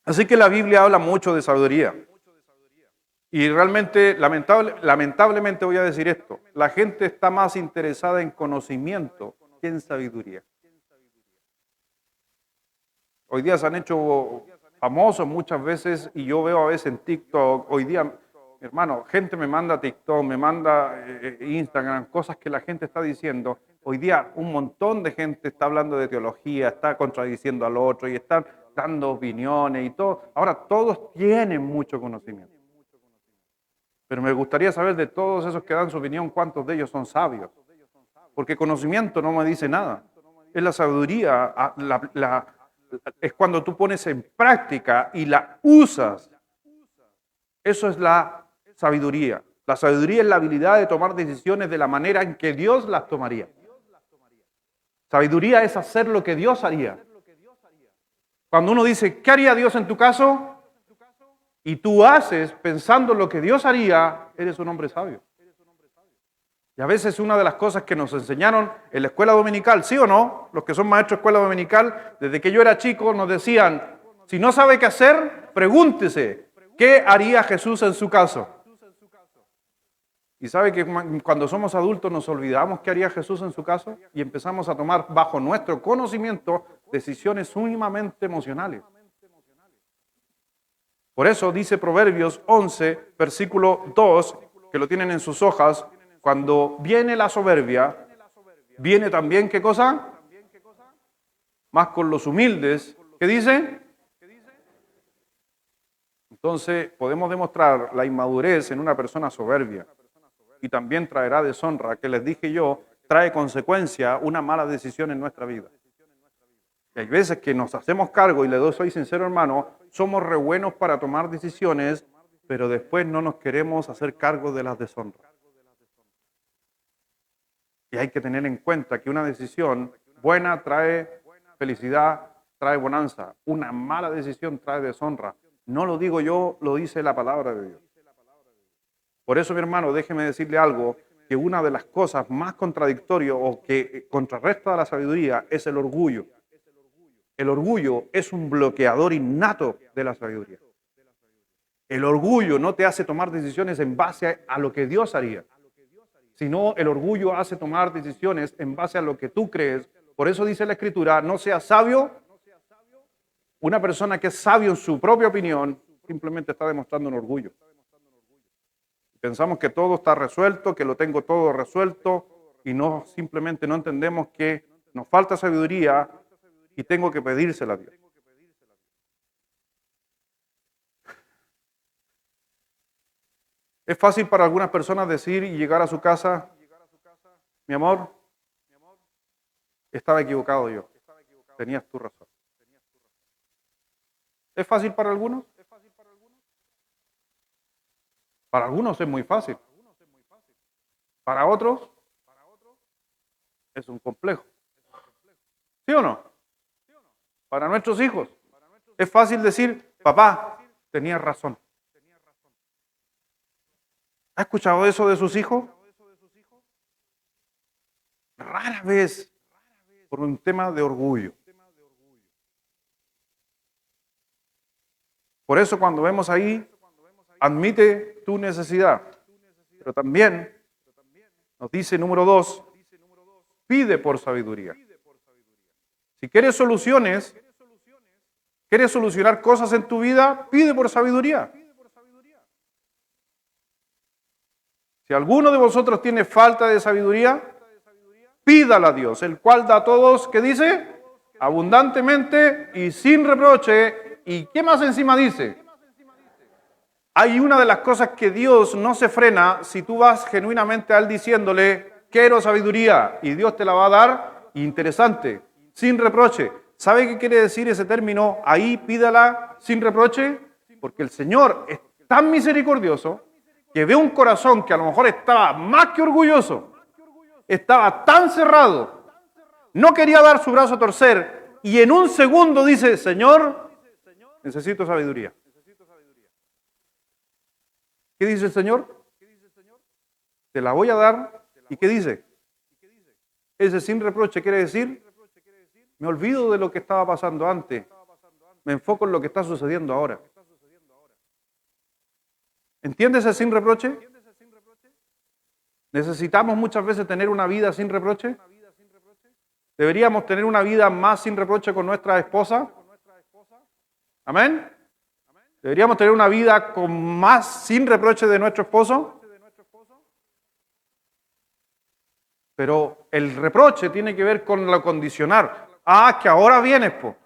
Así que la Biblia habla mucho de sabiduría. Y realmente, lamentablemente voy a decir esto, la gente está más interesada en conocimiento que en sabiduría. Hoy día se han hecho famosos muchas veces y yo veo a veces en TikTok, hoy día, mi hermano, gente me manda TikTok, me manda Instagram, cosas que la gente está diciendo. Hoy día un montón de gente está hablando de teología, está contradiciendo al otro y están dando opiniones y todo. Ahora todos tienen mucho conocimiento. Pero me gustaría saber de todos esos que dan su opinión, cuántos de ellos son sabios. Porque conocimiento no me dice nada. Es la sabiduría, es cuando tú pones en práctica y la usas. Eso es la sabiduría. La sabiduría es la habilidad de tomar decisiones de la manera en que Dios las tomaría. Sabiduría es hacer lo que Dios haría. Cuando uno dice, ¿qué haría Dios en tu caso? Y tú haces pensando en lo que Dios haría, eres un hombre sabio. Y a veces una de las cosas que nos enseñaron en la escuela dominical, ¿sí o no? Los que son maestros de escuela dominical, desde que yo era chico nos decían, si no sabe qué hacer, pregúntese, ¿qué haría Jesús en su caso? Y sabe que cuando somos adultos nos olvidamos qué haría Jesús en su caso y empezamos a tomar bajo nuestro conocimiento decisiones sumamente emocionales. Por eso dice Proverbios 11, versículo 2, que lo tienen en sus hojas, cuando viene la soberbia, viene también, ¿qué cosa? Más con los humildes. ¿Qué dice? Entonces podemos demostrar la inmadurez en una persona soberbia. Y también traerá deshonra, que les dije yo, trae consecuencia una mala decisión en nuestra vida. Y hay veces que nos hacemos cargo, y le soy sincero hermano, somos re buenos para tomar decisiones, pero después no nos queremos hacer cargo de las deshonras. Y hay que tener en cuenta que una decisión buena trae felicidad, trae bonanza. Una mala decisión trae deshonra. No lo digo yo, lo dice la palabra de Dios. Por eso, mi hermano, déjeme decirle algo, que una de las cosas más contradictorias o que contrarresta a la sabiduría es el orgullo. El orgullo es un bloqueador innato de la sabiduría. El orgullo no te hace tomar decisiones en base a lo que Dios haría, sino el orgullo hace tomar decisiones en base a lo que tú crees. Por eso dice la Escritura, no seas sabio. Una persona que es sabio en su propia opinión simplemente está demostrando un orgullo. Pensamos que todo está resuelto, que lo tengo todo resuelto y no simplemente no entendemos que nos falta sabiduría y tengo que pedírsela a Dios. Es fácil para algunas personas decir y llegar a su casa, mi amor, estaba equivocado yo, tenías tu razón. ¿Es fácil para algunos? Para algunos es muy fácil. Para otros es un complejo. ¿Sí o no? Para nuestros hijos es fácil decir, papá, tenías razón. ¿Ha escuchado eso de sus hijos? Rara vez por un tema de orgullo. Por eso cuando vemos ahí, admite tu necesidad, pero también nos dice número 2, pide por sabiduría. Si quieres soluciones, quieres solucionar cosas en tu vida, pide por sabiduría. Si alguno de vosotros tiene falta de sabiduría, pídala a Dios, el cual da a todos, ¿qué dice? Abundantemente y sin reproche. ¿Y qué más encima dice? Hay una de las cosas que Dios no se frena si tú vas genuinamente a Él diciéndole, quiero sabiduría, y Dios te la va a dar, interesante, sin reproche. ¿Sabe qué quiere decir ese término? Ahí pídala sin reproche, porque el Señor es tan misericordioso que ve un corazón que a lo mejor estaba más que orgulloso, estaba tan cerrado, no quería dar su brazo a torcer, y en un segundo dice, Señor, necesito sabiduría. ¿Qué dice el Señor? Te la voy a dar. ¿Y qué dice? Ese sin reproche quiere decir, me olvido de lo que estaba pasando antes, me enfoco en lo que está sucediendo ahora. ¿Entiendes el sin reproche? ¿Necesitamos muchas veces tener una vida sin reproche? ¿Deberíamos tener una vida más sin reproche con nuestra esposa? ¿Amén? ¿Deberíamos tener una vida con más sin reproche de nuestro esposo? Pero el reproche tiene que ver con lo condicional. Ah, que ahora vienes, po.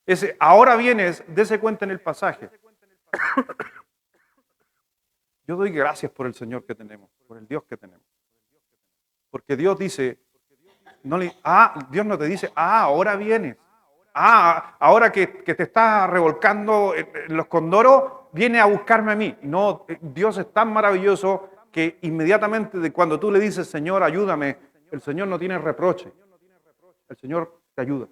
Ese ahora vienes, dése cuenta en el pasaje. Yo doy gracias por el Señor que tenemos, por el Dios que tenemos. Porque Dios dice, Dios no te dice, ahora vienes. Ahora que te estás revolcando en los condoros, viene a buscarme a mí. No, Dios es tan maravilloso que inmediatamente de cuando tú le dices, Señor, ayúdame, el Señor no tiene reproche. El Señor te ayuda.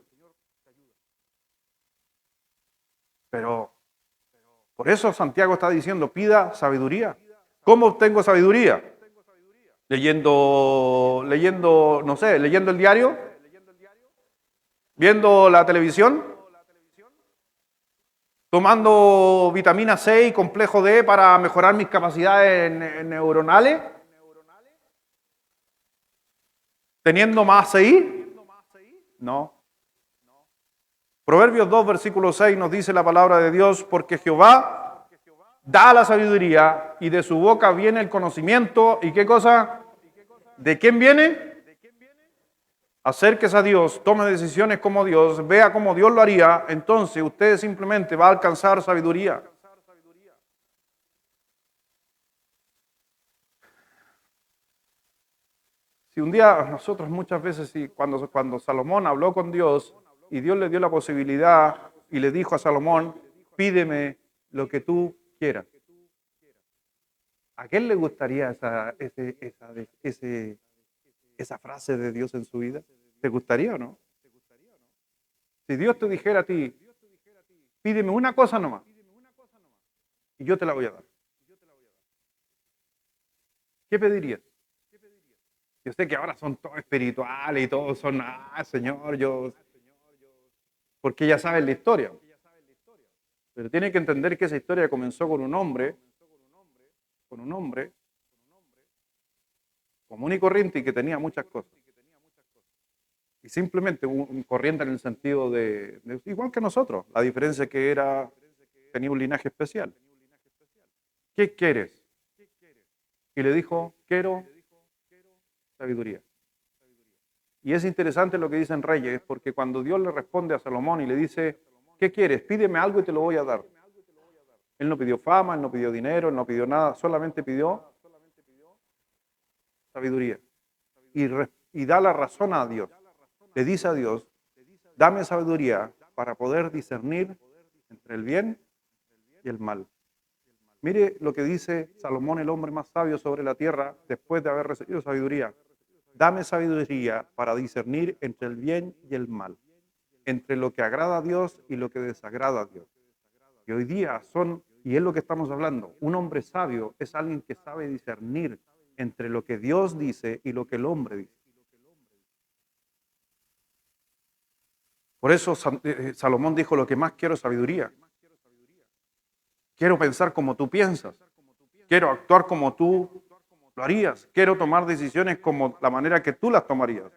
Pero por eso Santiago está diciendo, pida sabiduría. ¿Cómo obtengo sabiduría? Leyendo, no sé, leyendo el diario, viendo la televisión, tomando vitamina C y complejo D para mejorar mis capacidades neuronales, teniendo más CI. No. Proverbios 2, versículo 6 nos dice la palabra de Dios, porque Jehová da la sabiduría y de su boca viene el conocimiento. ¿Y qué cosa? ¿De quién viene? Acérquese a Dios, tome decisiones como Dios, vea como Dios lo haría, entonces usted simplemente va a alcanzar sabiduría. Si un día nosotros muchas veces, cuando Salomón habló con Dios y Dios le dio la posibilidad y le dijo a Salomón, pídeme lo que tú quieras. ¿A quién le gustaría esa frase de Dios en su vida? ¿Te gustaría o no? Si Dios te dijera a ti, pídeme una cosa nomás y yo te la voy a dar. ¿Qué pedirías? Yo sé que ahora son todos espirituales y todos son, Señor, porque ya saben la historia. Pero tiene que entender que esa historia comenzó con un hombre común y corriente y que tenía muchas cosas. Y simplemente un corriente en el sentido de igual que nosotros. La diferencia es que tenía un linaje especial. ¿Qué quieres? Y le dijo, quiero sabiduría. Y es interesante lo que dicen Reyes, porque cuando Dios le responde a Salomón y le dice, ¿qué quieres? Pídeme algo y te lo voy a dar. Él no pidió fama, él no pidió dinero, él no pidió nada, solamente pidió sabiduría. Y da la razón a Dios. Le dice a Dios, dame sabiduría para poder discernir entre el bien y el mal. Mire lo que dice Salomón, el hombre más sabio sobre la tierra, después de haber recibido sabiduría. Dame sabiduría para discernir entre el bien y el mal, entre lo que agrada a Dios y lo que desagrada a Dios. Y hoy día y es lo que estamos hablando, un hombre sabio es alguien que sabe discernir entre lo que Dios dice y lo que el hombre dice. Por eso Salomón dijo, lo que más quiero es sabiduría. Quiero pensar como tú piensas. Quiero actuar como tú lo harías. Quiero tomar decisiones como la manera que tú las tomarías.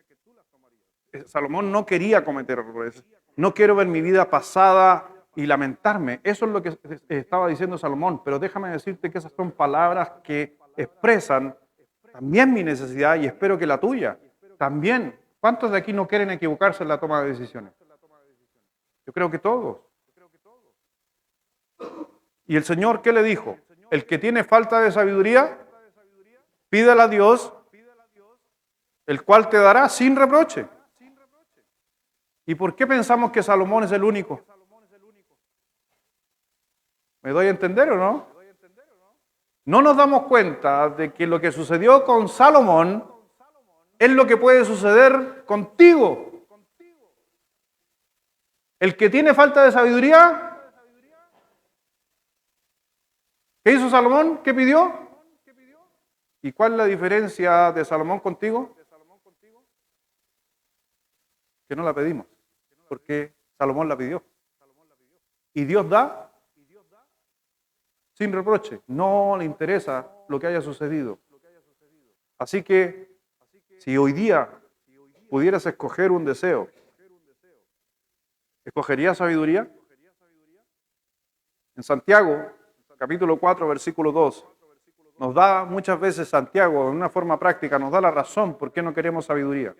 Salomón no quería cometer errores. No quiero ver mi vida pasada y lamentarme. Eso es lo que estaba diciendo Salomón. Pero déjame decirte que esas son palabras que expresan también mi necesidad y espero que la tuya. También. ¿Cuántos de aquí no quieren equivocarse en la toma de decisiones? Yo creo que todos. ¿Y el Señor qué le dijo? El que tiene falta de sabiduría, pídala a Dios, el cual te dará sin reproche. ¿Y por qué pensamos que Salomón es el único? ¿Me doy a entender o no? No nos damos cuenta de que lo que sucedió con Salomón es lo que puede suceder contigo. El que tiene falta de sabiduría, ¿qué hizo Salomón? ¿Qué pidió? ¿Y cuál es la diferencia de Salomón contigo? Que no la pedimos, porque Salomón la pidió. Y Dios da sin reproche. No le interesa lo que haya sucedido. Así que, si hoy día pudieras escoger un deseo, ¿escogerías sabiduría? En Santiago, capítulo 4, versículo 2, nos da muchas veces Santiago, de una forma práctica, nos da la razón por qué no queremos sabiduría.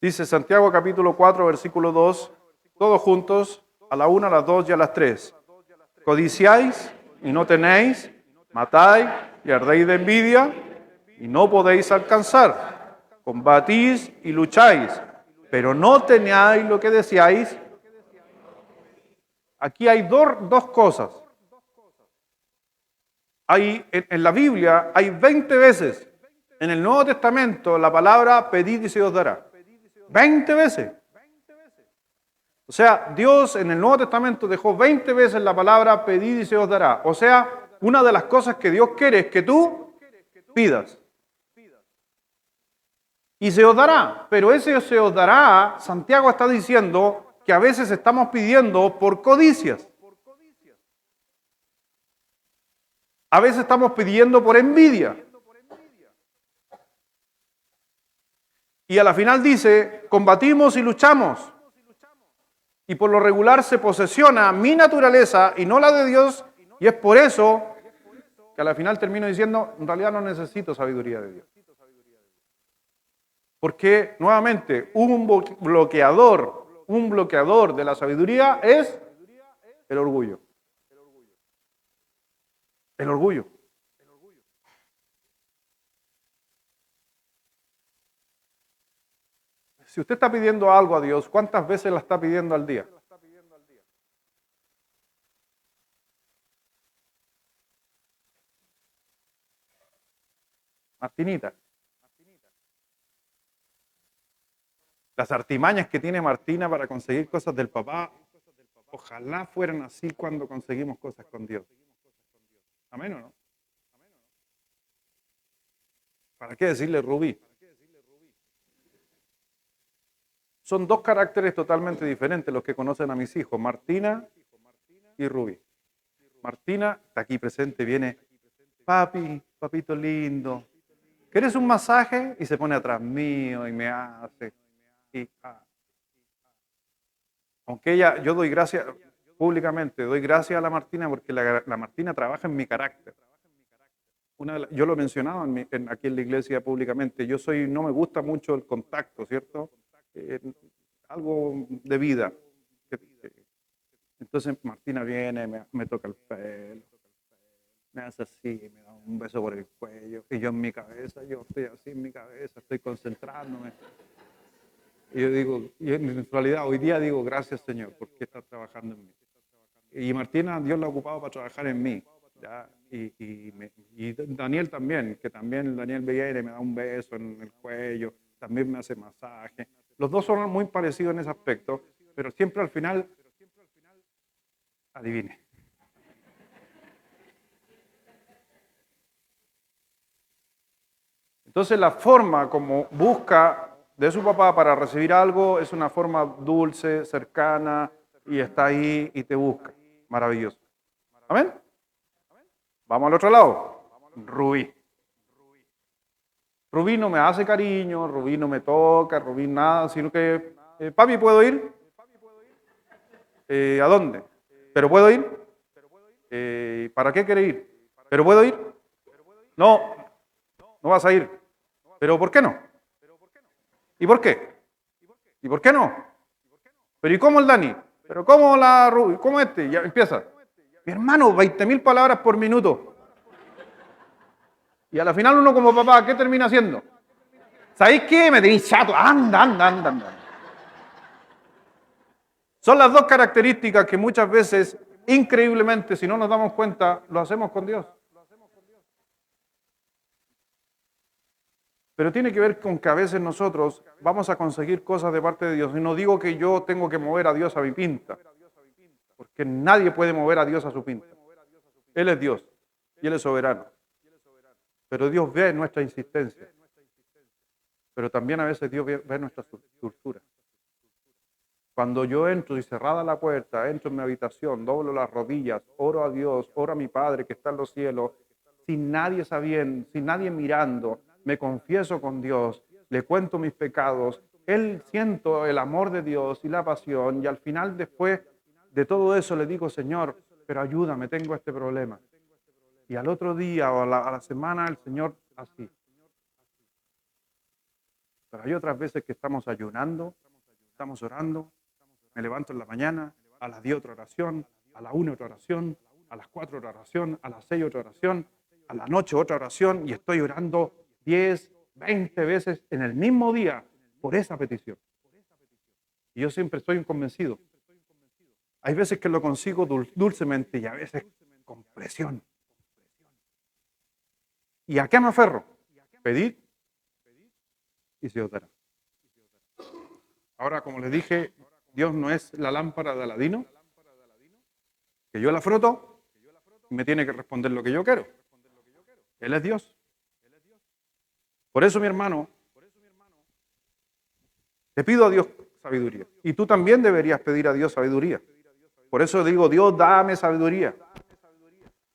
Dice Santiago capítulo 4, versículo 2, todos juntos, a la 1, a las 2 y a las 3. Codiciáis y no tenéis, matáis y ardéis de envidia y no podéis alcanzar. Combatís y lucháis, pero no tenéis lo que deseáis. Aquí hay dos cosas. En la Biblia hay 20 veces en el Nuevo Testamento la palabra pedid y se os dará. 20 veces. O sea, Dios en el Nuevo Testamento dejó 20 veces la palabra pedid y se os dará. O sea, una de las cosas que Dios quiere es que tú pidas. Y se os dará. Pero ese se os dará, Santiago está diciendo que a veces estamos pidiendo por codicias. A veces estamos pidiendo por envidia. Y a la final dice, combatimos y luchamos. Y por lo regular se posesiona mi naturaleza y no la de Dios. Y es por eso que a la final termino diciendo, en realidad no necesito sabiduría de Dios. Porque nuevamente, un bloqueador de la sabiduría es el orgullo. El orgullo. Si usted está pidiendo algo a Dios, ¿cuántas veces la está pidiendo al día? Martinita. Las artimañas que tiene Martina para conseguir cosas del papá, ojalá fueran así cuando conseguimos cosas con Dios. ¿Amén o no? ¿Para qué decirle Rubí? Son dos caracteres totalmente diferentes los que conocen a mis hijos, Martina y Rubí. Martina está aquí presente, viene, papi, papito lindo, ¿quieres un masaje? Y se pone atrás mío y me hace. Aunque ella, yo doy gracias, públicamente, doy gracias a la Martina porque la Martina trabaja en mi carácter. Yo lo he mencionado aquí en la iglesia públicamente, no me gusta mucho el contacto, ¿cierto? Algo de vida. Entonces Martina viene, me toca el pelo, me hace así, me da un beso por el cuello, y yo en mi cabeza, yo estoy así en mi cabeza, estoy concentrándome. Y yo digo, y en realidad hoy día digo, gracias Señor, porque estás trabajando en mí. Y Martina, Dios la ha ocupado para trabajar en mí. ¿Ya? Y Daniel también, que también Daniel viene, me da un beso en el cuello, también me hace masaje. Los dos son muy parecidos en ese aspecto, pero siempre al final, adivine. Entonces la forma como busca de su papá para recibir algo es una forma dulce, cercana, y está ahí y te busca. Maravilloso. ¿Amén? Vamos al otro lado. Rubí. Rubí no me hace cariño, Rubí no me toca, Rubí nada, sino que, papi, ¿puedo ir? ¿A dónde? ¿Pero puedo ir? ¿Para qué quiere ir? ¿Pero puedo ir? No, no vas a ir. ¿Pero por qué no? ¿Y por qué? ¿Y por qué no? ¿Pero y cómo el Dani? ¿Pero cómo la Rubí? ¿Cómo este? Ya empieza. Mi hermano, 20.000 palabras por minuto. Y a la final uno como papá, ¿qué termina haciendo? ¿Sabéis qué? Me tenéis chato. Anda. Son las dos características que muchas veces, increíblemente, si no nos damos cuenta, lo hacemos con Dios. Pero tiene que ver con que a veces nosotros vamos a conseguir cosas de parte de Dios. Y no digo que yo tengo que mover a Dios a mi pinta, porque nadie puede mover a Dios a su pinta. Él es Dios y Él es soberano. Pero Dios ve nuestra insistencia. Pero también a veces Dios ve nuestra dulzura. Cuando yo entro y cerrada la puerta, entro en mi habitación, doblo las rodillas, oro a Dios, oro a mi Padre que está en los cielos, sin nadie sabiendo, sin nadie mirando, me confieso con Dios, le cuento mis pecados, Él siento el amor de Dios y la pasión, y al final, después de todo eso, le digo, Señor, pero ayúdame, tengo este problema. Y al otro día o a la semana, el Señor así. Pero hay otras veces que estamos ayunando, estamos orando, me levanto en la mañana, a las 10 otra oración, a las 1 otra oración, a las 4 otra oración, a las 6 otra oración, a la noche otra oración y estoy orando 10, 20 veces en el mismo día por esa petición. Y yo siempre estoy convencido. Hay veces que lo consigo dulcemente y a veces con presión. ¿Y a qué me aferro? Pedid y se os dará. Ahora, como les dije, Dios no es la lámpara de Aladino, que yo la froto y me tiene que responder lo que yo quiero. Él es Dios. Por eso, mi hermano, te pido a Dios sabiduría. Y tú también deberías pedir a Dios sabiduría. Por eso digo, Dios, dame sabiduría.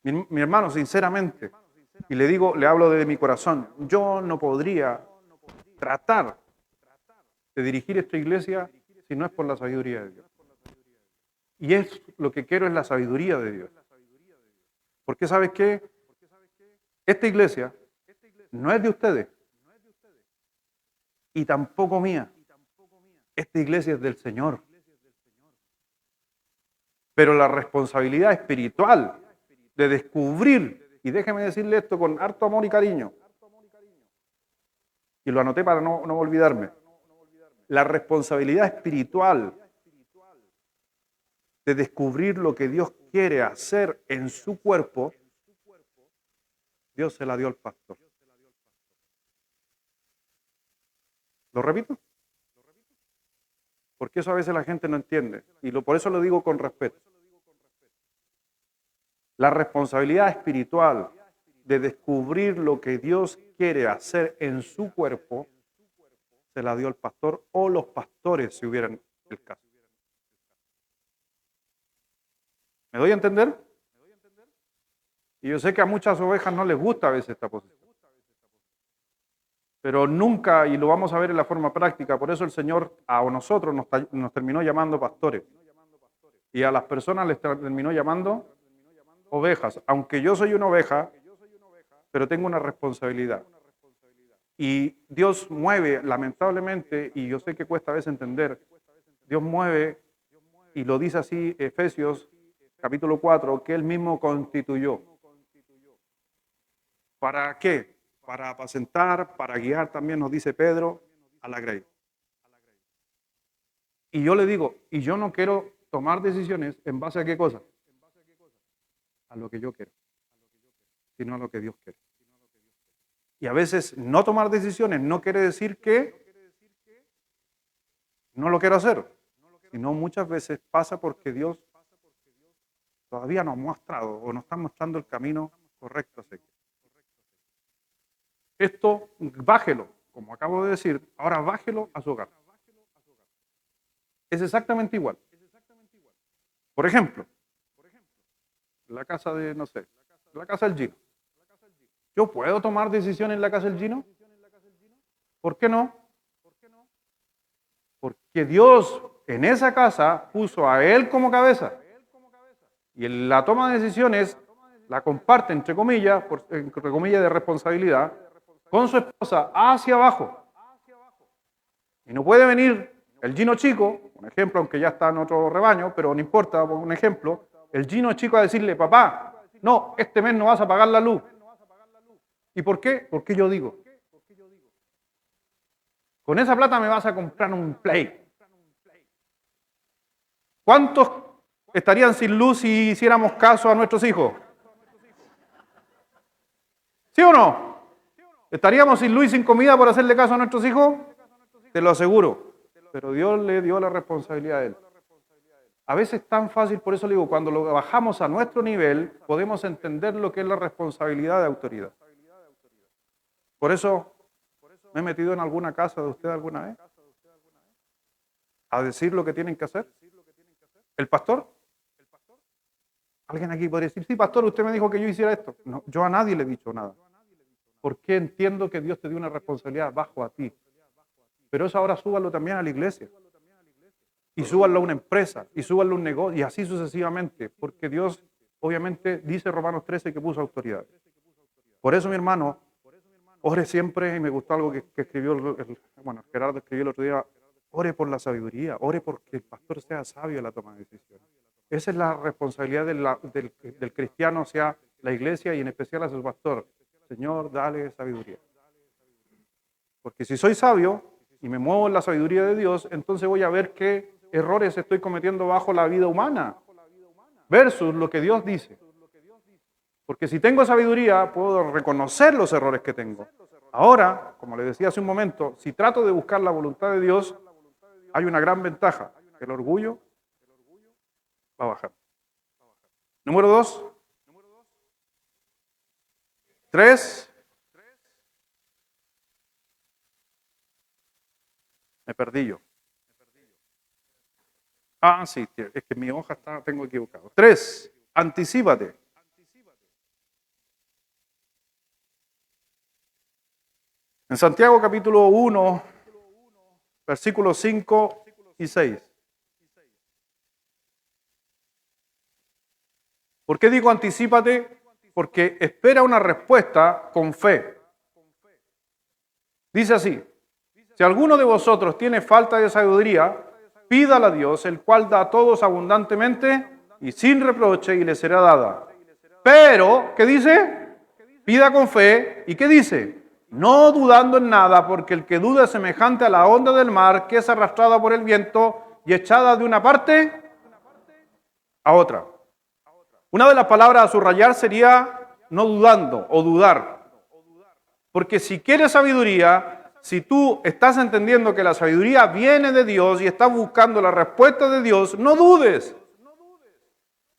Mi hermano, sinceramente, y le hablo de mi corazón, yo no podría tratar de dirigir esta iglesia si no es por la sabiduría de Dios. Y es lo que quiero es la sabiduría de Dios. Porque ¿sabes qué? Esta iglesia no es de ustedes y tampoco mía. Esta iglesia es del Señor. Pero la responsabilidad espiritual de descubrir, y déjeme decirle esto con harto amor y cariño, y lo anoté para no olvidarme, la responsabilidad espiritual de descubrir lo que Dios quiere hacer en su cuerpo, Dios se la dio al pastor. ¿Lo repito? Porque eso a veces la gente no entiende, y por eso lo digo con respeto. La responsabilidad espiritual de descubrir lo que Dios quiere hacer en su cuerpo, se la dio al pastor o los pastores si hubieran el caso. ¿Me doy a entender? Y yo sé que a muchas ovejas no les gusta a veces esta posición. Pero nunca, y lo vamos a ver en la forma práctica, por eso el Señor a nosotros nos terminó llamando pastores. Y a las personas les terminó llamando ovejas. Aunque yo soy una oveja, pero tengo una responsabilidad. Y Dios mueve, lamentablemente, y yo sé que cuesta a veces entender, Dios mueve, y lo dice así Efesios capítulo 4, que Él mismo constituyó. ¿Para qué? Para apacentar, para guiar, también nos dice Pedro, a la grey. Y yo le digo, y yo no quiero tomar decisiones en base a qué cosa, a lo que yo quiero, sino a lo que Dios quiere. Y a veces no tomar decisiones no quiere decir que no lo quiero hacer, sino muchas veces pasa porque Dios todavía nos ha mostrado o nos está mostrando el camino correcto a seguir. Esto, bájelo, como acabo de decir, ahora bájelo a su hogar. Es exactamente igual. Por ejemplo, la casa de, no sé, la casa del Gino. ¿Yo puedo tomar decisiones en la casa del Gino? ¿Por qué no? Porque Dios en esa casa puso a él como cabeza. Y en la toma de decisiones la comparte, entre comillas de responsabilidad, con su esposa hacia abajo. Y no puede venir el Gino chico, un ejemplo, aunque ya está en otro rebaño, pero no importa, por un ejemplo, el Gino chico a decirle, papá, no, este mes no vas a pagar la luz. ¿Y por qué? Porque yo digo, con esa plata me vas a comprar un Play. ¿Cuántos estarían sin luz si hiciéramos caso a nuestros hijos? ¿Sí o no? ¿Estaríamos sin luz y sin comida por hacerle caso a nuestros hijos? Te lo aseguro. Pero Dios le dio la responsabilidad a él. A veces es tan fácil, por eso le digo, cuando lo bajamos a nuestro nivel, podemos entender lo que es la responsabilidad de autoridad. Por eso me he metido en alguna casa de usted alguna vez a decir lo que tienen que hacer. ¿El pastor? Alguien aquí podría decir, sí, pastor, usted me dijo que yo hiciera esto. No, yo a nadie le he dicho nada. Porque entiendo que Dios te dio una responsabilidad bajo a ti. Pero eso ahora súbalo también a la iglesia. Y súbalo a una empresa. Y súbalo a un negocio. Y así sucesivamente. Porque Dios, obviamente, dice Romanos 13 que puso autoridad. Por eso, mi hermano, ore siempre, y me gustó algo que escribió, Gerardo escribió el otro día, ore por la sabiduría, ore porque el pastor sea sabio en la toma de decisiones. Esa es la responsabilidad del cristiano hacia la iglesia y en especial hacia el pastor. Señor, dale sabiduría. Porque si soy sabio y me muevo en la sabiduría de Dios, entonces voy a ver qué errores estoy cometiendo bajo la vida humana versus lo que Dios dice. Porque si tengo sabiduría, puedo reconocer los errores que tengo. Ahora, como le decía hace un momento, si trato de buscar la voluntad de Dios, hay una gran ventaja. El orgullo va a bajar. Número 2. 3. Me perdí yo. Ah, sí, es que mi hoja tengo equivocado. 3. Anticípate. En Santiago capítulo 1, versículos 5 y 6. ¿Por qué digo anticípate? Porque espera una respuesta con fe. Dice así: si alguno de vosotros tiene falta de sabiduría, pídala a Dios, el cual da a todos abundantemente y sin reproche, y le será dada. Pero, ¿qué dice? Pida con fe. ¿Y qué dice? No dudando en nada, porque el que duda es semejante a la onda del mar, que es arrastrada por el viento y echada de una parte a otra. Una de las palabras a subrayar sería no dudando o dudar. Porque si quieres sabiduría, si tú estás entendiendo que la sabiduría viene de Dios y estás buscando la respuesta de Dios, no dudes.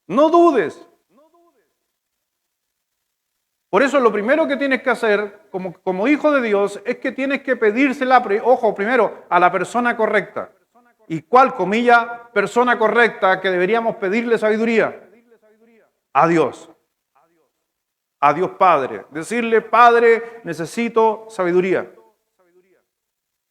No dudes. Por eso lo primero que tienes que hacer como hijo de Dios es que tienes que pedírsela, ojo, primero a la persona correcta. ¿Y cuál, comilla, persona correcta que deberíamos pedirle sabiduría? A Dios. A Dios Padre. Decirle: Padre, necesito sabiduría.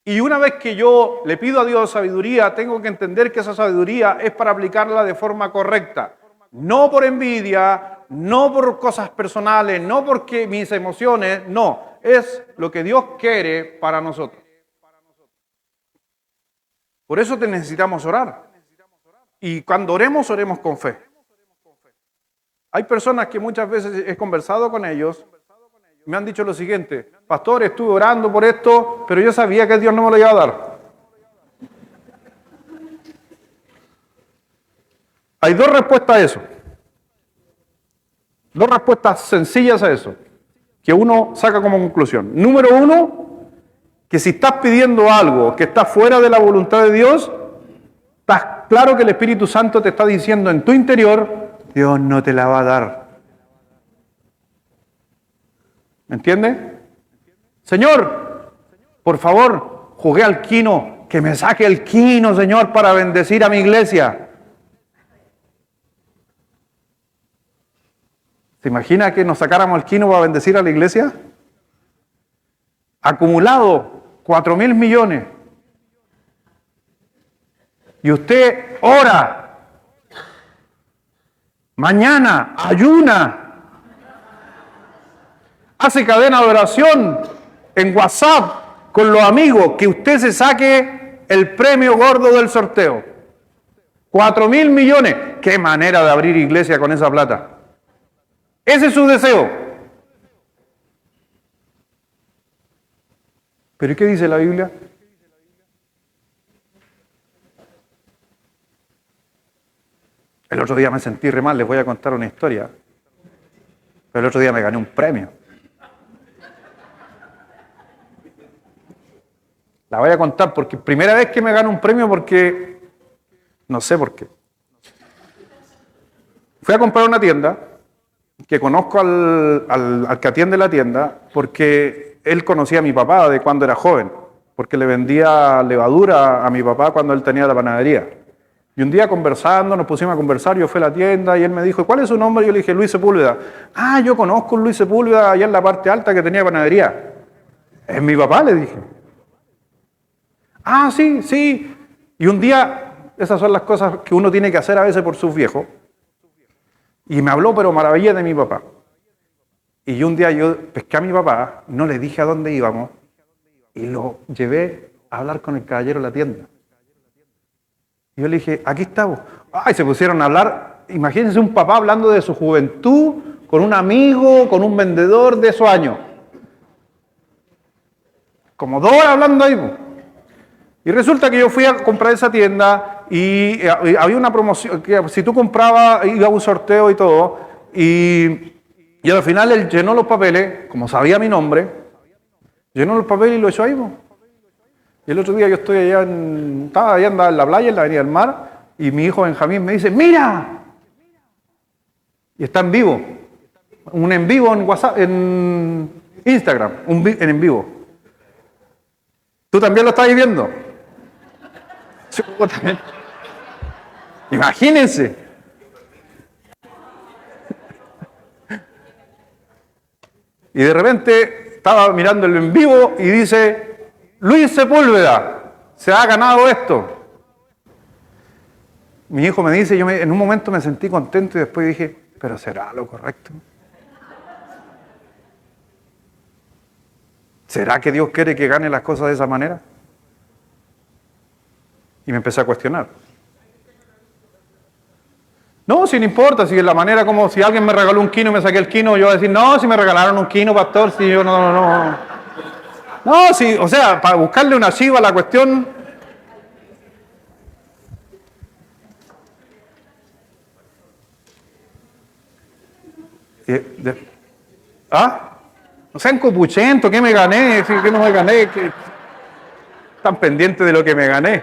Y una vez que yo le pido a Dios sabiduría, tengo que entender que esa sabiduría es para aplicarla de forma correcta. No por envidia, no por cosas personales, no porque mis emociones, no. Es lo que Dios quiere para nosotros. Por eso te necesitamos orar. Y cuando oremos, oremos con fe. Hay personas que muchas veces he conversado con ellos, me han dicho lo siguiente: pastor, estuve orando por esto, pero yo sabía que Dios no me lo iba a dar. Hay dos respuestas a eso. Dos respuestas sencillas a eso, que uno saca como conclusión. Número 1, que si estás pidiendo algo que está fuera de la voluntad de Dios, estás claro que el Espíritu Santo te está diciendo en tu interior: Dios no te la va a dar. ¿Me entiendes? Señor, por favor, jugué al quino, que me saque el quino, Señor, para bendecir a mi iglesia. ¿Se imagina que nos sacáramos el quino para bendecir a la iglesia? Acumulado 4.000 millones. Y usted ora, mañana ayuna, hace cadena de oración en WhatsApp con los amigos, que usted se saque el premio gordo del sorteo. 4.000 millones. ¡Qué manera de abrir iglesia con esa plata! Ese es su deseo. ¿Pero qué dice la Biblia? El otro día me sentí re mal, les voy a contar una historia. Pero el otro día me gané un premio. La voy a contar porque primera vez que me gano un premio, porque no sé por qué. Fui a comprar una tienda, que conozco al que atiende la tienda, porque él conocía a mi papá de cuando era joven, porque le vendía levadura a mi papá cuando él tenía la panadería. Y un día conversando, nos pusimos a conversar, yo fui a la tienda y él me dijo: ¿cuál es su nombre? Yo le dije: Luis Sepúlveda. Ah, yo conozco a Luis Sepúlveda allá en la parte alta que tenía panadería. Es mi papá, le dije. Ah, sí, sí. Y un día, esas son las cosas que uno tiene que hacer a veces por sus viejos. Y me habló, pero maravilla de mi papá. Y un día yo pesqué a mi papá, no le dije a dónde íbamos, y lo llevé a hablar con el caballero de la tienda. Y yo le dije, aquí estamos. Ay, se pusieron a hablar. Imagínense un papá hablando de su juventud, con un amigo, con un vendedor de esos años. Como 2 horas hablando ahí. Y resulta que yo fui a comprar esa tienda y había una promoción, que si tú comprabas, iba a un sorteo y todo, y al final él llenó los papeles, como sabía mi nombre, llenó los papeles y lo echó ahí. Y el otro día yo estoy estaba allá en la playa, en la Avenida del Mar, y mi hijo Benjamín me dice, ¡mira! Y está en vivo, un en vivo en WhatsApp, en Instagram, en vivo. ¿Tú también lo estás viendo? Sí, yo también. Imagínense. Y de repente estaba mirándolo en vivo y dice, Luis Sepúlveda, se ha ganado esto. Mi hijo me dice, en un momento me sentí contento y después dije, pero ¿será lo correcto? ¿Será que Dios quiere que gane las cosas de esa manera? Y me empecé a cuestionar. No, si no importa, si es la manera como si alguien me regaló un quino y me saqué el quino, yo voy a decir, no, si me regalaron un quino, pastor, si yo no. No, sí, o sea, para buscarle una chiva a la cuestión. No sean copuchentos, ¿qué me gané? ¿Qué no me gané? ¿Qué? Están pendientes de lo que me gané.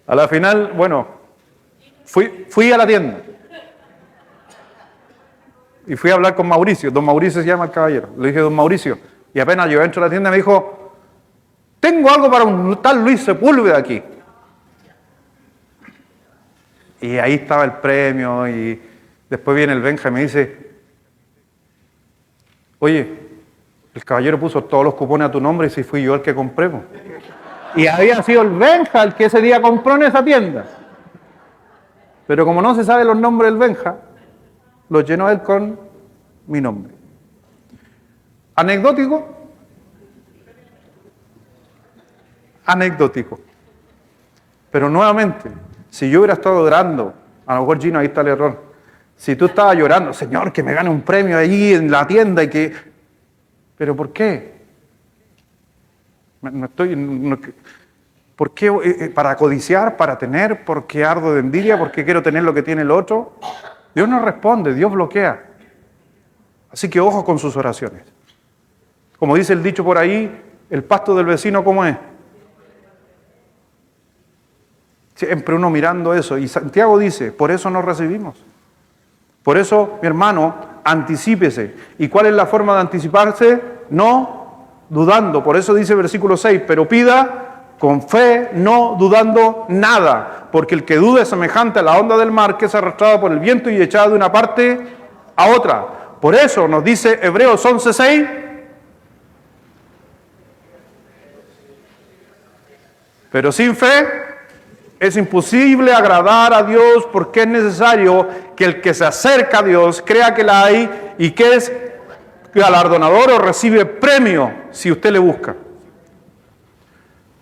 A la final, bueno, fui a la tienda. Y fui a hablar con Mauricio. Don Mauricio se llama el caballero. Le dije, don Mauricio. Y apenas yo entro a la tienda me dijo, tengo algo para un tal Luis Sepúlveda aquí. Y ahí estaba el premio y después viene el Benja y me dice, oye, el caballero puso todos los cupones a tu nombre y si fui yo el que compré. Y había sido el Benja el que ese día compró en esa tienda. Pero como no se sabe los nombres del Benja, lo llenó él con mi nombre. ¿Anecdótico? Anecdótico. Pero nuevamente, si yo hubiera estado orando, a lo mejor Gino, ahí está el error. Si tú estabas llorando, Señor, que me gane un premio allí en la tienda y que... ¿Pero por qué? ¿Por qué? ¿Para codiciar? ¿Para tener? ¿Por qué ardo de envidia? ¿Por qué quiero tener lo que tiene el otro? Dios no responde, Dios bloquea. Así que ojo con sus oraciones. Como dice el dicho por ahí, el pasto del vecino, ¿cómo es? Siempre uno mirando eso. Y Santiago dice, por eso no recibimos. Por eso, mi hermano, anticípese. ¿Y cuál es la forma de anticiparse? No dudando. Por eso dice el versículo 6, pero pida con fe, no dudando nada. Porque el que duda es semejante a la onda del mar que es arrastrada por el viento y echada de una parte a otra. Por eso nos dice Hebreos 11:6. Pero sin fe es imposible agradar a Dios porque es necesario que el que se acerca a Dios crea que la hay y que es galardonador o recibe premio si usted le busca.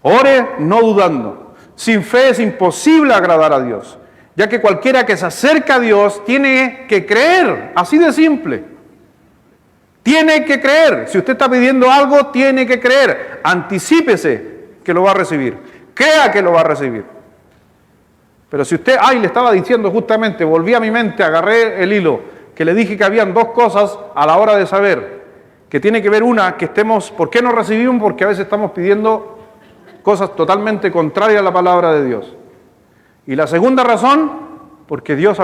Ore no dudando. Sin fe es imposible agradar a Dios, ya que cualquiera que se acerca a Dios tiene que creer, así de simple. Tiene que creer. Si usted está pidiendo algo, tiene que creer. Anticípese que lo va a recibir. Crea que lo va a recibir. Pero si usted, le estaba diciendo justamente, volví a mi mente, agarré el hilo, que le dije que habían 2 cosas a la hora de saber, que tiene que ver una, que estemos, ¿por qué no recibimos? Porque a veces estamos pidiendo cosas totalmente contrarias a la palabra de Dios. Y la segunda razón, porque Dios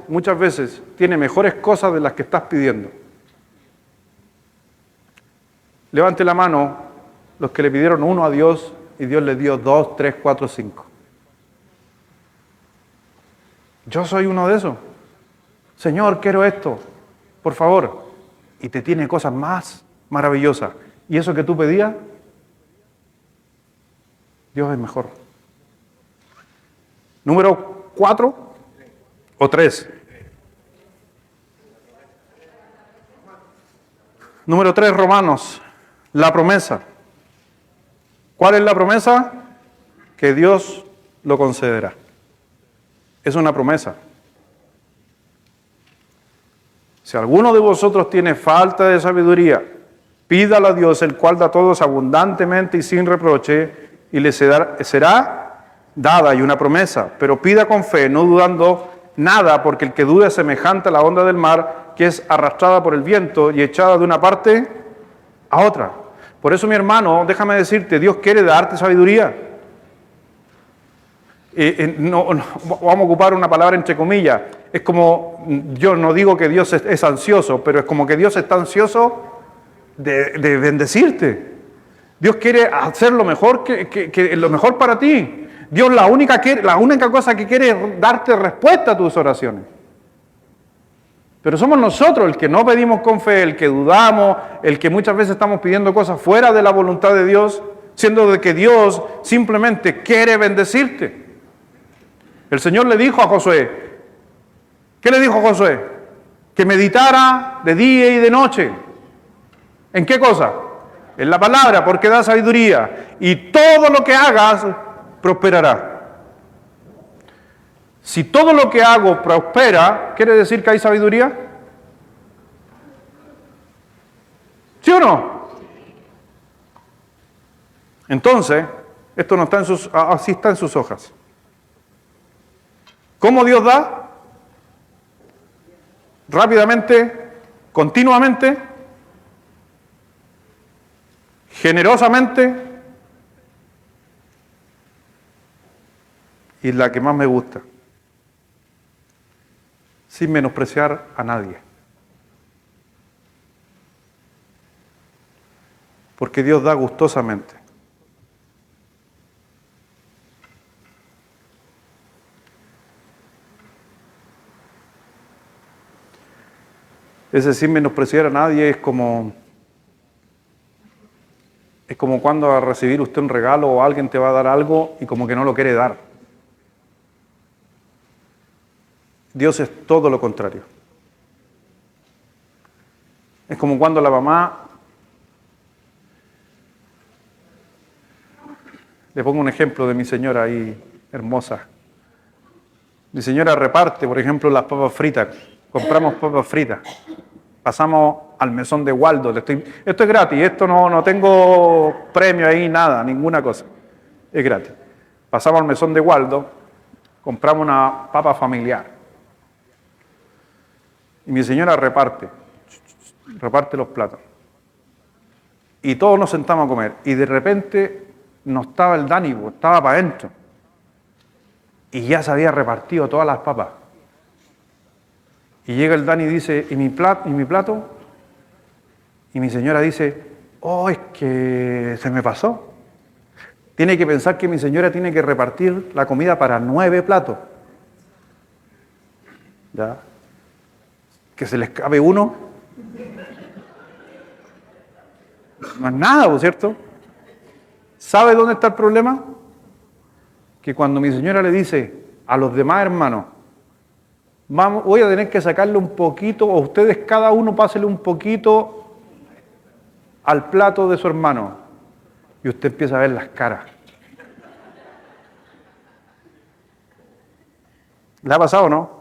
muchas veces, tiene mejores cosas de las que estás pidiendo. Levante la mano los que le pidieron 1 a Dios y Dios le dio 2, 3, 4, 5. Yo soy uno de esos. Señor, quiero esto, por favor. Y te tiene cosas más maravillosas. ¿Y eso que tú pedías? Dios es mejor. Número 4 o 3. Número 3, Romanos, la promesa. ¿Cuál es la promesa? Que Dios lo concederá. Es una promesa. Si alguno de vosotros tiene falta de sabiduría, pídalo a Dios, el cual da a todos abundantemente y sin reproche, y le será dada, y una promesa. Pero pida con fe, no dudando nada, porque el que duda es semejante a la onda del mar, que es arrastrada por el viento y echada de una parte a otra. Por eso, mi hermano, déjame decirte, Dios quiere darte sabiduría. Vamos a ocupar una palabra entre comillas. Es como, yo no digo que Dios es ansioso, pero es como que Dios está ansioso de bendecirte. Dios quiere hacer lo mejor, que lo mejor para ti. Dios la única cosa que quiere es darte respuesta a tus oraciones. Pero somos nosotros el que no pedimos con fe, el que dudamos, el que muchas veces estamos pidiendo cosas fuera de la voluntad de Dios, siendo de que Dios simplemente quiere bendecirte. El Señor le dijo a Josué, ¿qué le dijo a Josué? Que meditara de día y de noche. ¿En qué cosa? En la palabra, porque da sabiduría. Y todo lo que hagas prosperará. Si todo lo que hago prospera, ¿quiere decir que hay sabiduría? ¿Sí o no? Entonces, esto no está así está en sus hojas. ¿Cómo Dios da? Rápidamente, continuamente, generosamente, y la que más me gusta, sin menospreciar a nadie. Porque Dios da gustosamente. Ese sin menospreciar a nadie es como cuando a recibir usted un regalo o alguien te va a dar algo y como que no lo quiere dar. Dios es todo lo contrario. Es como cuando la mamá, le pongo un ejemplo de mi señora ahí, hermosa. Mi señora reparte, por ejemplo, las papas fritas. Compramos papas fritas. Pasamos al mesón de Waldo. Esto es gratis, esto no tengo premio ahí, nada, ninguna cosa. Es gratis. Pasamos al mesón de Waldo, compramos una papa familiar. Y mi señora reparte los platos. Y todos nos sentamos a comer. Y de repente no estaba el Dani, estaba para adentro. Y ya se había repartido todas las papas. Y llega el Dani y dice, ¿y mi plato? Y mi señora dice, oh, es que se me pasó. Tiene que pensar que mi señora tiene que repartir la comida para 9 platos. ¿Ya? Que se les cabe uno. No es nada, ¿cierto? ¿Sabe dónde está el problema? Que cuando mi señora le dice a los demás hermanos, voy a tener que sacarle un poquito, o ustedes cada uno pásele un poquito al plato de su hermano. Y usted empieza a ver las caras. ¿Le ha pasado o no?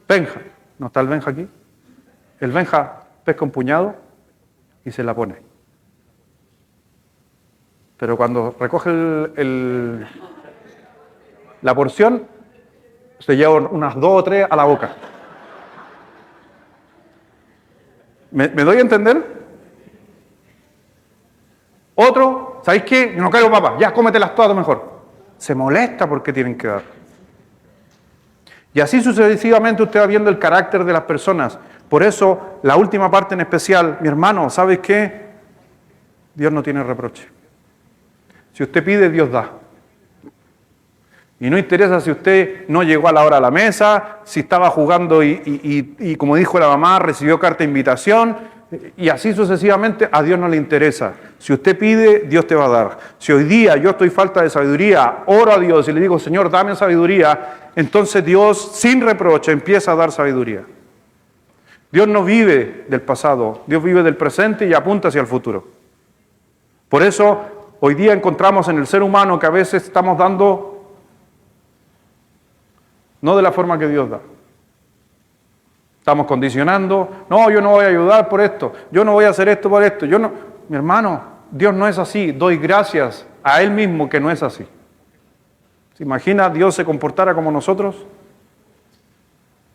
Benja, ¿no está el Benja aquí? El Benja pesca un puñado y se la pone. Pero cuando recoge la porción, se lleva unas 2 o 3 a la boca. ¿Me doy a entender? Otro, ¿sabéis qué? No quiero papas, ya cómetelas todas mejor. Se molesta porque tienen que dar. Y así sucesivamente usted va viendo el carácter de las personas. Por eso, la última parte en especial, mi hermano, ¿sabes qué? Dios no tiene reproche. Si usted pide, Dios da. Y no interesa si usted no llegó a la hora a la mesa, si estaba jugando y como dijo la mamá, recibió carta de invitación. Y así sucesivamente, a Dios no le interesa. Si usted pide, Dios te va a dar. Si hoy día yo estoy falta de sabiduría, oro a Dios y le digo, Señor, dame sabiduría, entonces Dios, sin reproche, empieza a dar sabiduría. Dios no vive del pasado, Dios vive del presente y apunta hacia el futuro. Por eso, hoy día encontramos en el ser humano que a veces estamos dando no de la forma que Dios da. Estamos condicionando, no, yo no voy a ayudar por esto, yo no voy a hacer esto por esto, yo no. Mi hermano, Dios no es así, doy gracias a Él mismo que no es así. ¿Se imagina Dios se comportara como nosotros?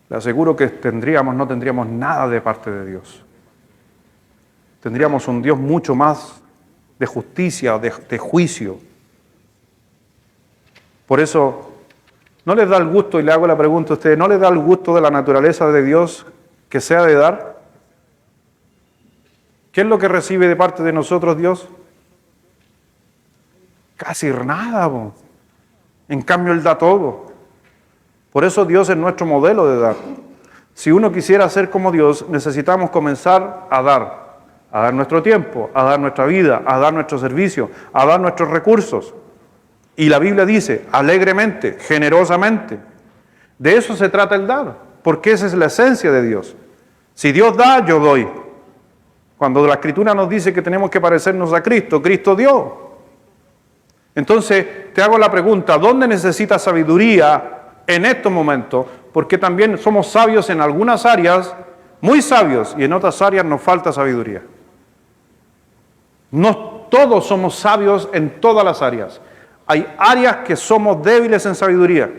Le aseguro que no tendríamos nada de parte de Dios. Tendríamos un Dios mucho más de justicia, de juicio. Por eso, ¿no les da el gusto, y le hago la pregunta a ustedes, ¿no les da el gusto de la naturaleza de Dios que sea de dar? ¿Qué es lo que recibe de parte de nosotros Dios? Casi nada, po. En cambio Él da todo. Por eso Dios es nuestro modelo de dar. Si uno quisiera ser como Dios, necesitamos comenzar a dar nuestro tiempo, a dar nuestra vida, a dar nuestro servicio, a dar nuestros recursos. Y la Biblia dice, alegremente, generosamente. De eso se trata el dar, porque esa es la esencia de Dios. Si Dios da, yo doy. Cuando la Escritura nos dice que tenemos que parecernos a Cristo, Cristo dio. Entonces, te hago la pregunta, ¿dónde necesitas sabiduría en estos momentos? Porque también somos sabios en algunas áreas, muy sabios, y en otras áreas nos falta sabiduría. No todos somos sabios en todas las áreas. Hay áreas que somos débiles en sabiduría.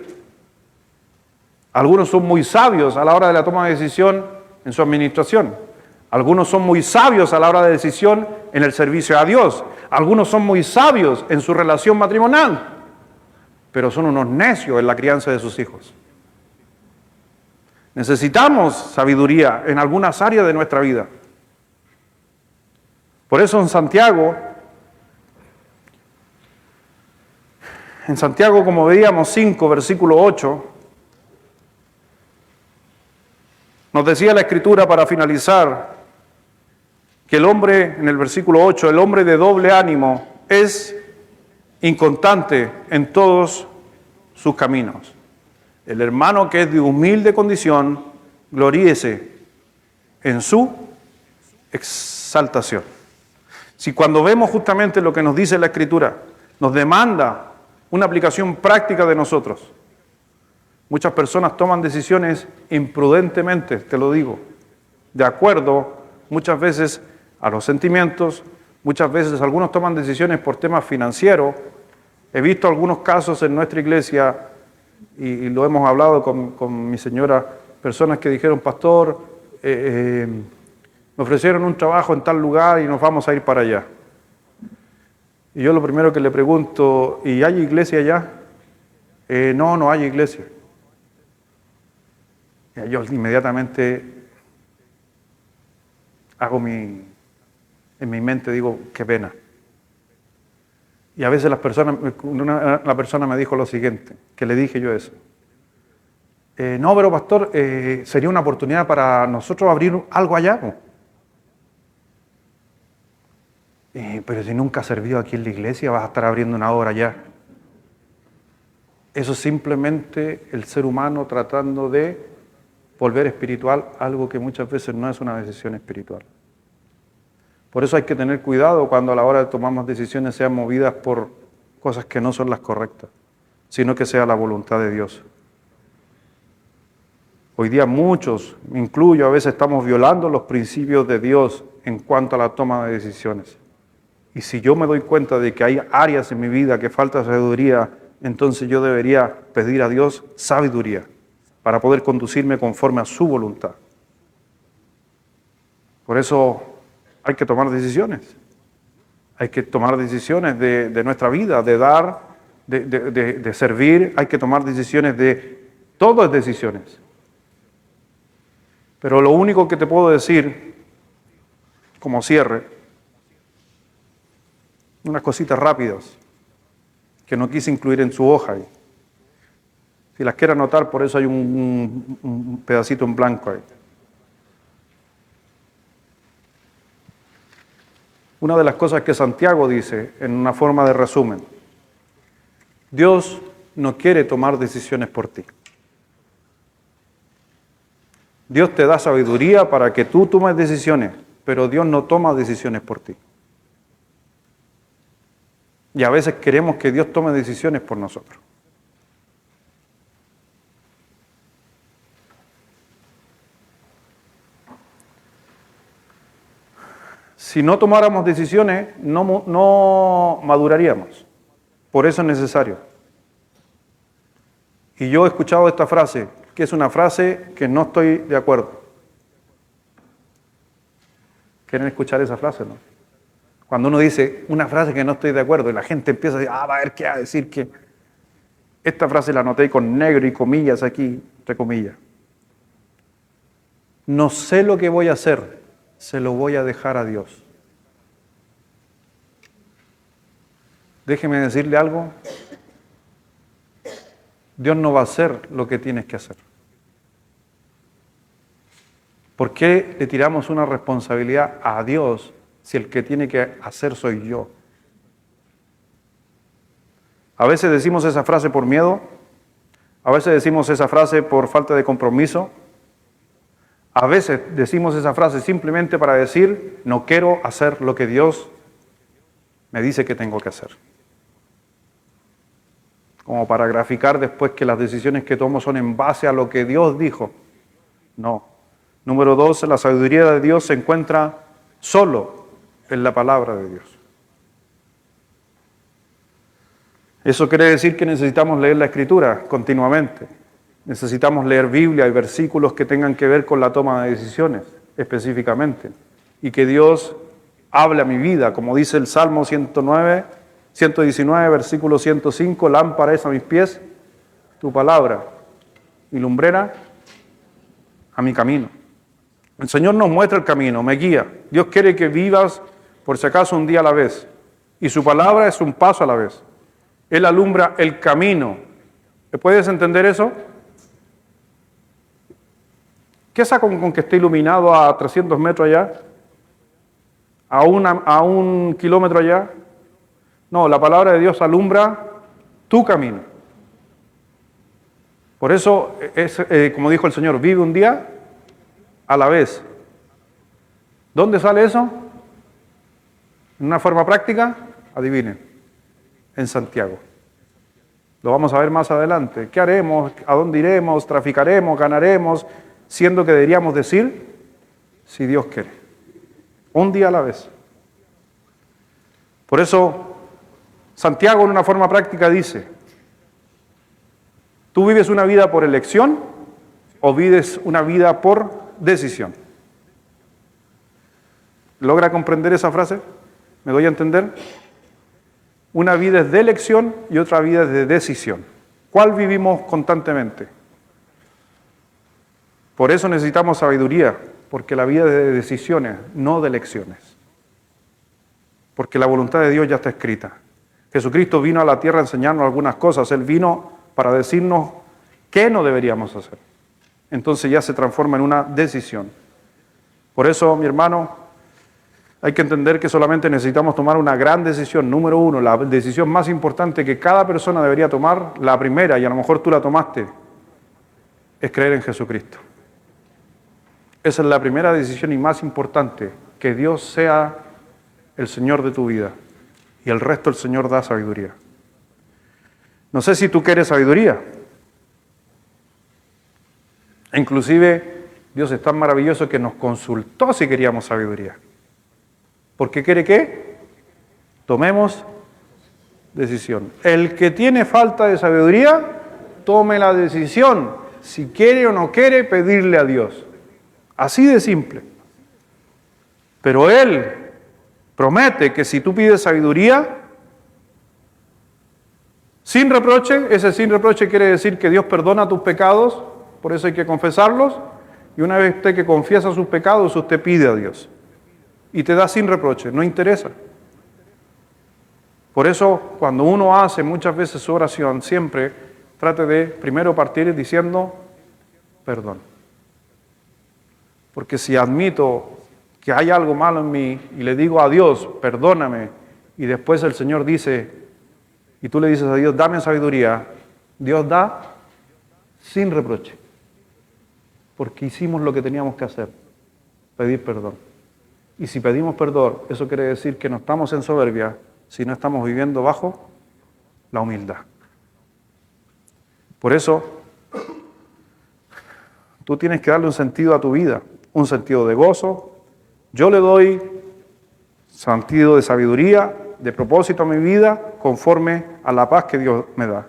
Algunos son muy sabios a la hora de la toma de decisión en su administración. Algunos son muy sabios a la hora de decisión en el servicio a Dios. Algunos son muy sabios en su relación matrimonial, pero son unos necios en la crianza de sus hijos. Necesitamos sabiduría en algunas áreas de nuestra vida. Por eso en Santiago, como veíamos 5, versículo 8, nos decía la Escritura para finalizar que el hombre, en el versículo 8, el hombre de doble ánimo es inconstante en todos sus caminos. El hermano que es de humilde condición, gloríese en su exaltación. Si cuando vemos justamente lo que nos dice la Escritura, nos demanda una aplicación práctica de nosotros. Muchas personas toman decisiones imprudentemente, te lo digo, de acuerdo muchas veces a los sentimientos, muchas veces algunos toman decisiones por temas financieros. He visto algunos casos en nuestra iglesia, y lo hemos hablado con mi señora, personas que dijeron, pastor, me ofrecieron un trabajo en tal lugar y nos vamos a ir para allá. Y yo lo primero que le pregunto, ¿y hay iglesia allá? No hay iglesia. Y yo inmediatamente en mi mente digo, qué pena. Y a veces la persona me dijo lo siguiente, que le dije yo eso. No, pero pastor, sería una oportunidad para nosotros abrir algo allá, ¿no? Pero si nunca has servido aquí en la iglesia, vas a estar abriendo una obra allá. Eso es simplemente el ser humano tratando de volver espiritual algo que muchas veces no es una decisión espiritual. Por eso hay que tener cuidado cuando a la hora de tomar decisiones sean movidas por cosas que no son las correctas, sino que sea la voluntad de Dios. Hoy día muchos, me incluyo, a veces estamos violando los principios de Dios en cuanto a la toma de decisiones. Y si yo me doy cuenta de que hay áreas en mi vida que falta sabiduría, entonces yo debería pedir a Dios sabiduría para poder conducirme conforme a su voluntad. Por eso hay que tomar decisiones. Hay que tomar decisiones de nuestra vida, de dar, de servir. Hay que tomar decisiones todas decisiones. Pero lo único que te puedo decir, como cierre, unas cositas rápidas que no quise incluir en su hoja. Si las quiere anotar, por eso hay un pedacito en blanco ahí. una de las cosas que Santiago dice en una forma de resumen. Dios no quiere tomar decisiones por ti. Dios te da sabiduría para que tú tomes decisiones, pero Dios no toma decisiones por ti. Y a veces queremos que Dios tome decisiones por nosotros. Si no tomáramos decisiones, no maduraríamos. Por eso es necesario. Y yo he escuchado esta frase, que es una frase que no estoy de acuerdo. ¿Quieren escuchar esa frase, no? Cuando uno dice una frase que no estoy de acuerdo y la gente empieza a decir, va a ver qué va a decir que... Esta frase la anoté con negro y comillas aquí, entre comillas. No sé lo que voy a hacer, se lo voy a dejar a Dios. Déjeme decirle algo. Dios no va a hacer lo que tienes que hacer. ¿Por qué le tiramos una responsabilidad a Dios si el que tiene que hacer soy yo? A veces decimos esa frase por miedo, a veces decimos esa frase por falta de compromiso, a veces decimos esa frase simplemente para decir, no quiero hacer lo que Dios me dice que tengo que hacer. Como para graficar después que las decisiones que tomo son en base a lo que Dios dijo. No. Número 2, la sabiduría de Dios se encuentra solo en la palabra de Dios. Eso quiere decir que necesitamos leer la Escritura continuamente. Necesitamos leer Biblia y versículos que tengan que ver con la toma de decisiones específicamente. Y que Dios hable a mi vida, como dice el Salmo 119, versículo 105, lámpara es a mis pies tu palabra y lumbrera a mi camino. El Señor nos muestra el camino, me guía. Dios quiere que vivas, por si acaso, un día a la vez. Y su palabra es un paso a la vez. Él alumbra el camino. ¿Puedes entender eso? ¿Qué saco con que esté iluminado a 300 metros allá? ¿A un kilómetro allá? No, la palabra de Dios alumbra tu camino. Por eso, como dijo el Señor, vive un día a la vez. ¿Dónde sale eso? En una forma práctica, adivinen, en Santiago. Lo vamos a ver más adelante. ¿Qué haremos? ¿A dónde iremos? ¿Traficaremos? ¿Ganaremos? Siendo que deberíamos decir, si Dios quiere. Un día a la vez. Por eso, Santiago en una forma práctica dice, ¿tú vives una vida por elección o vives una vida por decisión? ¿Logra comprender esa frase? ¿Me doy a entender? Una vida es de elección y otra vida es de decisión. ¿Cuál vivimos constantemente? Por eso necesitamos sabiduría, porque la vida es de decisiones, no de elecciones. Porque la voluntad de Dios ya está escrita. Jesucristo vino a la tierra a enseñarnos algunas cosas. Él vino para decirnos qué no deberíamos hacer. Entonces ya se transforma en una decisión. Por eso, mi hermano, hay que entender que solamente necesitamos tomar una gran decisión. Número 1, la decisión más importante que cada persona debería tomar, la primera, y a lo mejor tú la tomaste, es creer en Jesucristo. Esa es la primera decisión y más importante, que Dios sea el Señor de tu vida. Y el resto el Señor da sabiduría. No sé si tú quieres sabiduría. Inclusive, Dios es tan maravilloso que nos consultó si queríamos sabiduría. Porque quiere que tomemos decisión. El que tiene falta de sabiduría, tome la decisión, si quiere o no quiere, pedirle a Dios. Así de simple. Pero Él promete que si tú pides sabiduría, sin reproche, ese sin reproche quiere decir que Dios perdona tus pecados, por eso hay que confesarlos, y una vez usted que confiesa sus pecados, usted pide a Dios. Y te da sin reproche, no interesa. Por eso, cuando uno hace muchas veces su oración, siempre trate de primero partir diciendo perdón. Porque si admito que hay algo malo en mí y le digo a Dios, perdóname, y después el Señor dice, y tú le dices a Dios, dame sabiduría, Dios da sin reproche, porque hicimos lo que teníamos que hacer, pedir perdón. Y si pedimos perdón, eso quiere decir que no estamos en soberbia, sino estamos viviendo bajo la humildad. Por eso, tú tienes que darle un sentido a tu vida, un sentido de gozo. Yo le doy sentido de sabiduría, de propósito a mi vida, conforme a la paz que Dios me da.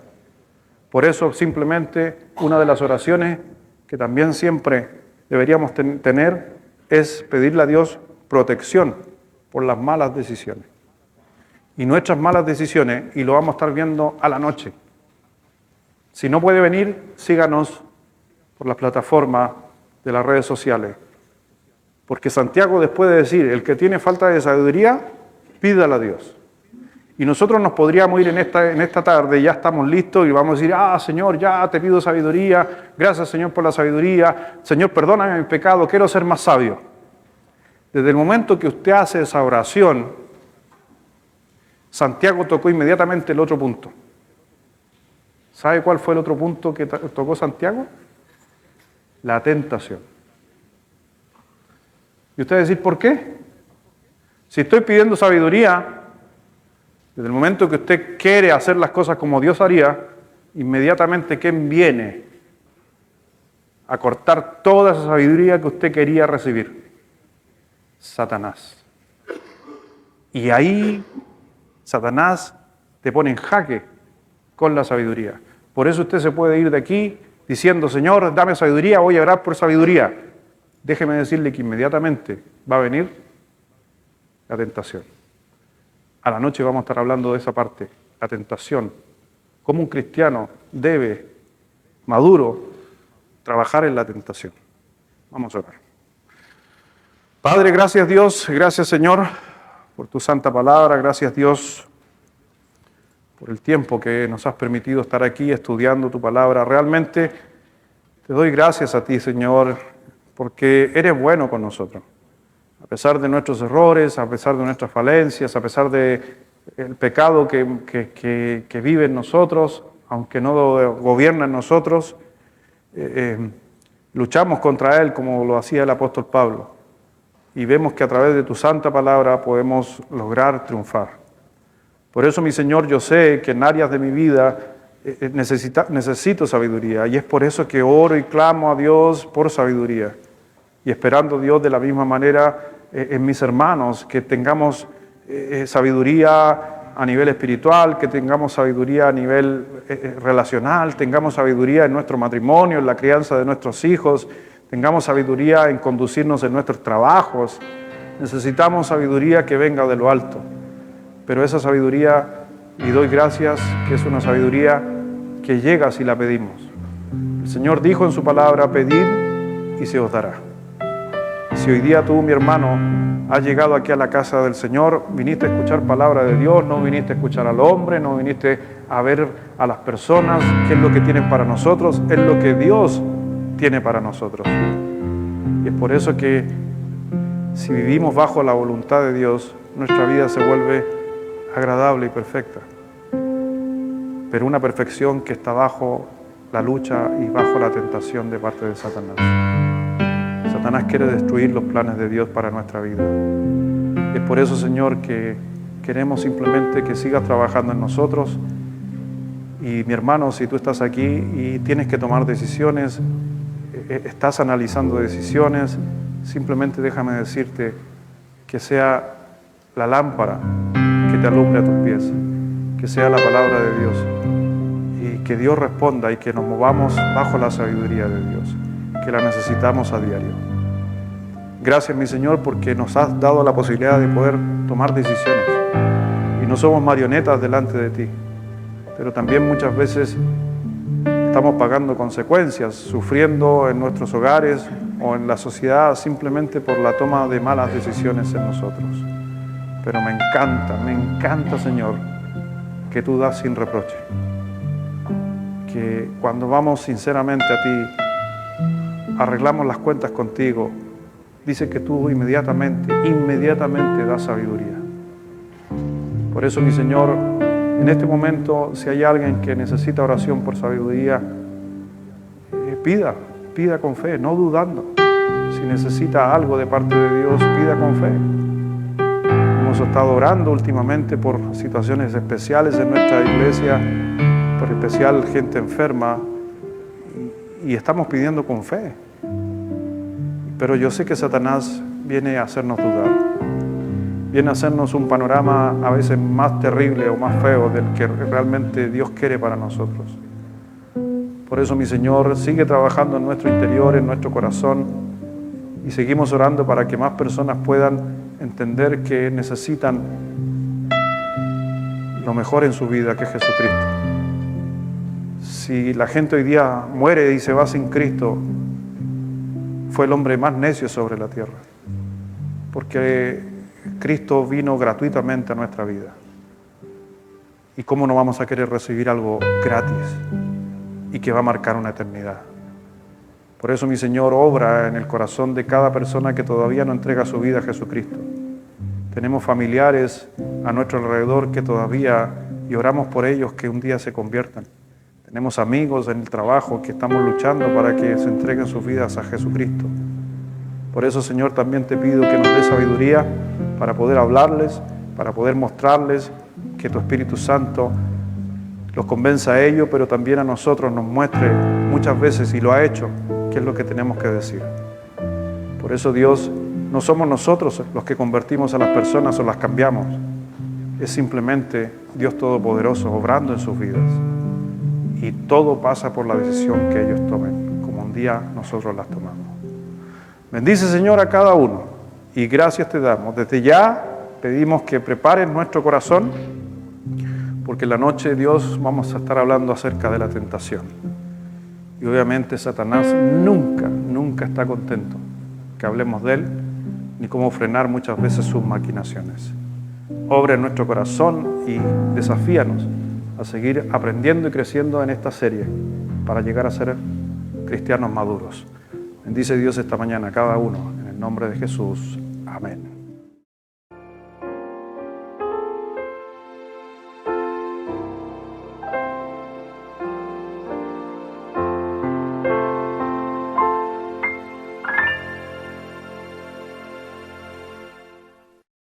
Por eso, simplemente, una de las oraciones que también siempre deberíamos tener es pedirle a Dios protección por las malas decisiones. Y nuestras malas decisiones, y lo vamos a estar viendo a la noche. Si no puede venir, síganos por las plataformas de las redes sociales. Porque Santiago, después de decir, el que tiene falta de sabiduría, pídala a Dios. Y nosotros nos podríamos ir en esta tarde, ya estamos listos y vamos a decir, Señor, ya te pido sabiduría, gracias Señor por la sabiduría, Señor, perdóname mi pecado, quiero ser más sabio. Desde el momento que usted hace esa oración, Santiago tocó inmediatamente el otro punto. ¿Sabe cuál fue el otro punto que tocó Santiago? La tentación. Y usted va a decir, ¿por qué? Si estoy pidiendo sabiduría, desde el momento que usted quiere hacer las cosas como Dios haría, inmediatamente ¿quién viene a cortar toda esa sabiduría que usted quería recibir? Satanás. Y ahí Satanás te pone en jaque con la sabiduría. Por eso usted se puede ir de aquí diciendo, Señor, dame sabiduría, voy a orar por sabiduría. Déjeme decirle que inmediatamente va a venir la tentación. A la noche vamos a estar hablando de esa parte, la tentación. Cómo un cristiano debe, maduro, trabajar en la tentación. Vamos a orar. Padre, gracias Dios, gracias Señor por tu santa palabra, gracias Dios por el tiempo que nos has permitido estar aquí estudiando tu palabra. Realmente te doy gracias a ti, Señor, porque eres bueno con nosotros. A pesar de nuestros errores, a pesar de nuestras falencias, a pesar del pecado que vive en nosotros, aunque no gobierna en nosotros, luchamos contra él como lo hacía el apóstol Pablo. Y vemos que a través de tu santa palabra podemos lograr triunfar. Por eso, mi Señor, yo sé que en áreas de mi vida necesito sabiduría. Y es por eso que oro y clamo a Dios por sabiduría. Y esperando, Dios, de la misma manera en mis hermanos, que tengamos sabiduría a nivel espiritual, que tengamos sabiduría a nivel relacional, tengamos sabiduría en nuestro matrimonio, en la crianza de nuestros hijos, tengamos sabiduría en conducirnos en nuestros trabajos. Necesitamos sabiduría que venga de lo alto. Pero esa sabiduría, y doy gracias, que es una sabiduría que llega si la pedimos. El Señor dijo en su palabra, pedid y se os dará. Si hoy día tú, mi hermano, has llegado aquí a la casa del Señor, viniste a escuchar palabra de Dios, no viniste a escuchar al hombre, no viniste a ver a las personas, qué es lo que tienen para nosotros, es lo que Dios tiene para nosotros. Y es por eso que si vivimos bajo la voluntad de Dios, nuestra vida se vuelve agradable y perfecta. Pero una perfección que está bajo la lucha y bajo la tentación de parte de Satanás. Satanás quiere destruir los planes de Dios para nuestra vida. Es por eso, Señor, que queremos simplemente que sigas trabajando en nosotros. Y mi hermano, si tú estás aquí y tienes que tomar decisiones, estás analizando decisiones, simplemente déjame decirte que sea la lámpara que te alumbre a tus pies, que sea la palabra de Dios y que Dios responda y que nos movamos bajo la sabiduría de Dios, que la necesitamos a diario. Gracias, mi Señor, porque nos has dado la posibilidad de poder tomar decisiones y no somos marionetas delante de ti, pero también muchas veces estamos pagando consecuencias, sufriendo en nuestros hogares o en la sociedad simplemente por la toma de malas decisiones en nosotros. Pero me encanta, Señor, que tú das sin reproche. Que cuando vamos sinceramente a ti, arreglamos las cuentas contigo dice que tú inmediatamente das sabiduría. Por eso, mi Señor, en este momento, si hay alguien que necesita oración por sabiduría, pida con fe, no dudando. Si necesita algo de parte de Dios, pida con fe. Hemos estado orando últimamente por situaciones especiales en nuestra iglesia, por especial gente enferma, y estamos pidiendo con fe. Pero yo sé que Satanás viene a hacernos dudar. Viene a hacernos un panorama a veces más terrible o más feo del que realmente Dios quiere para nosotros. Por eso, mi Señor, sigue trabajando en nuestro interior, en nuestro corazón, y seguimos orando para que más personas puedan entender que necesitan lo mejor en su vida, que es Jesucristo. Si la gente hoy día muere y se va sin Cristo, fue el hombre más necio sobre la tierra, porque Cristo vino gratuitamente a nuestra vida. ¿Y cómo no vamos a querer recibir algo gratis y que va a marcar una eternidad? Por eso, mi Señor, obra en el corazón de cada persona que todavía no entrega su vida a Jesucristo. Tenemos familiares a nuestro alrededor que todavía, y oramos por ellos, que un día se conviertan. Tenemos amigos en el trabajo que estamos luchando para que se entreguen sus vidas a Jesucristo. Por eso, Señor, también te pido que nos dé sabiduría para poder hablarles, para poder mostrarles, que tu Espíritu Santo los convenza a ellos, pero también a nosotros nos muestre muchas veces, y lo ha hecho, qué es lo que tenemos que decir. Por eso, Dios, no somos nosotros los que convertimos a las personas o las cambiamos. Es simplemente Dios Todopoderoso obrando en sus vidas. Y todo pasa por la decisión que ellos tomen, como un día nosotros las tomamos. Bendice, Señor, a cada uno, y gracias te damos. Desde ya pedimos que prepares nuestro corazón, porque en la noche, Dios, vamos a estar hablando acerca de la tentación. Y obviamente Satanás nunca está contento que hablemos de él, ni cómo frenar muchas veces sus maquinaciones. Obra en nuestro corazón y desafíanos a seguir aprendiendo y creciendo en esta serie para llegar a ser cristianos maduros. Bendice Dios esta mañana a cada uno, en el nombre de Jesús. Amén.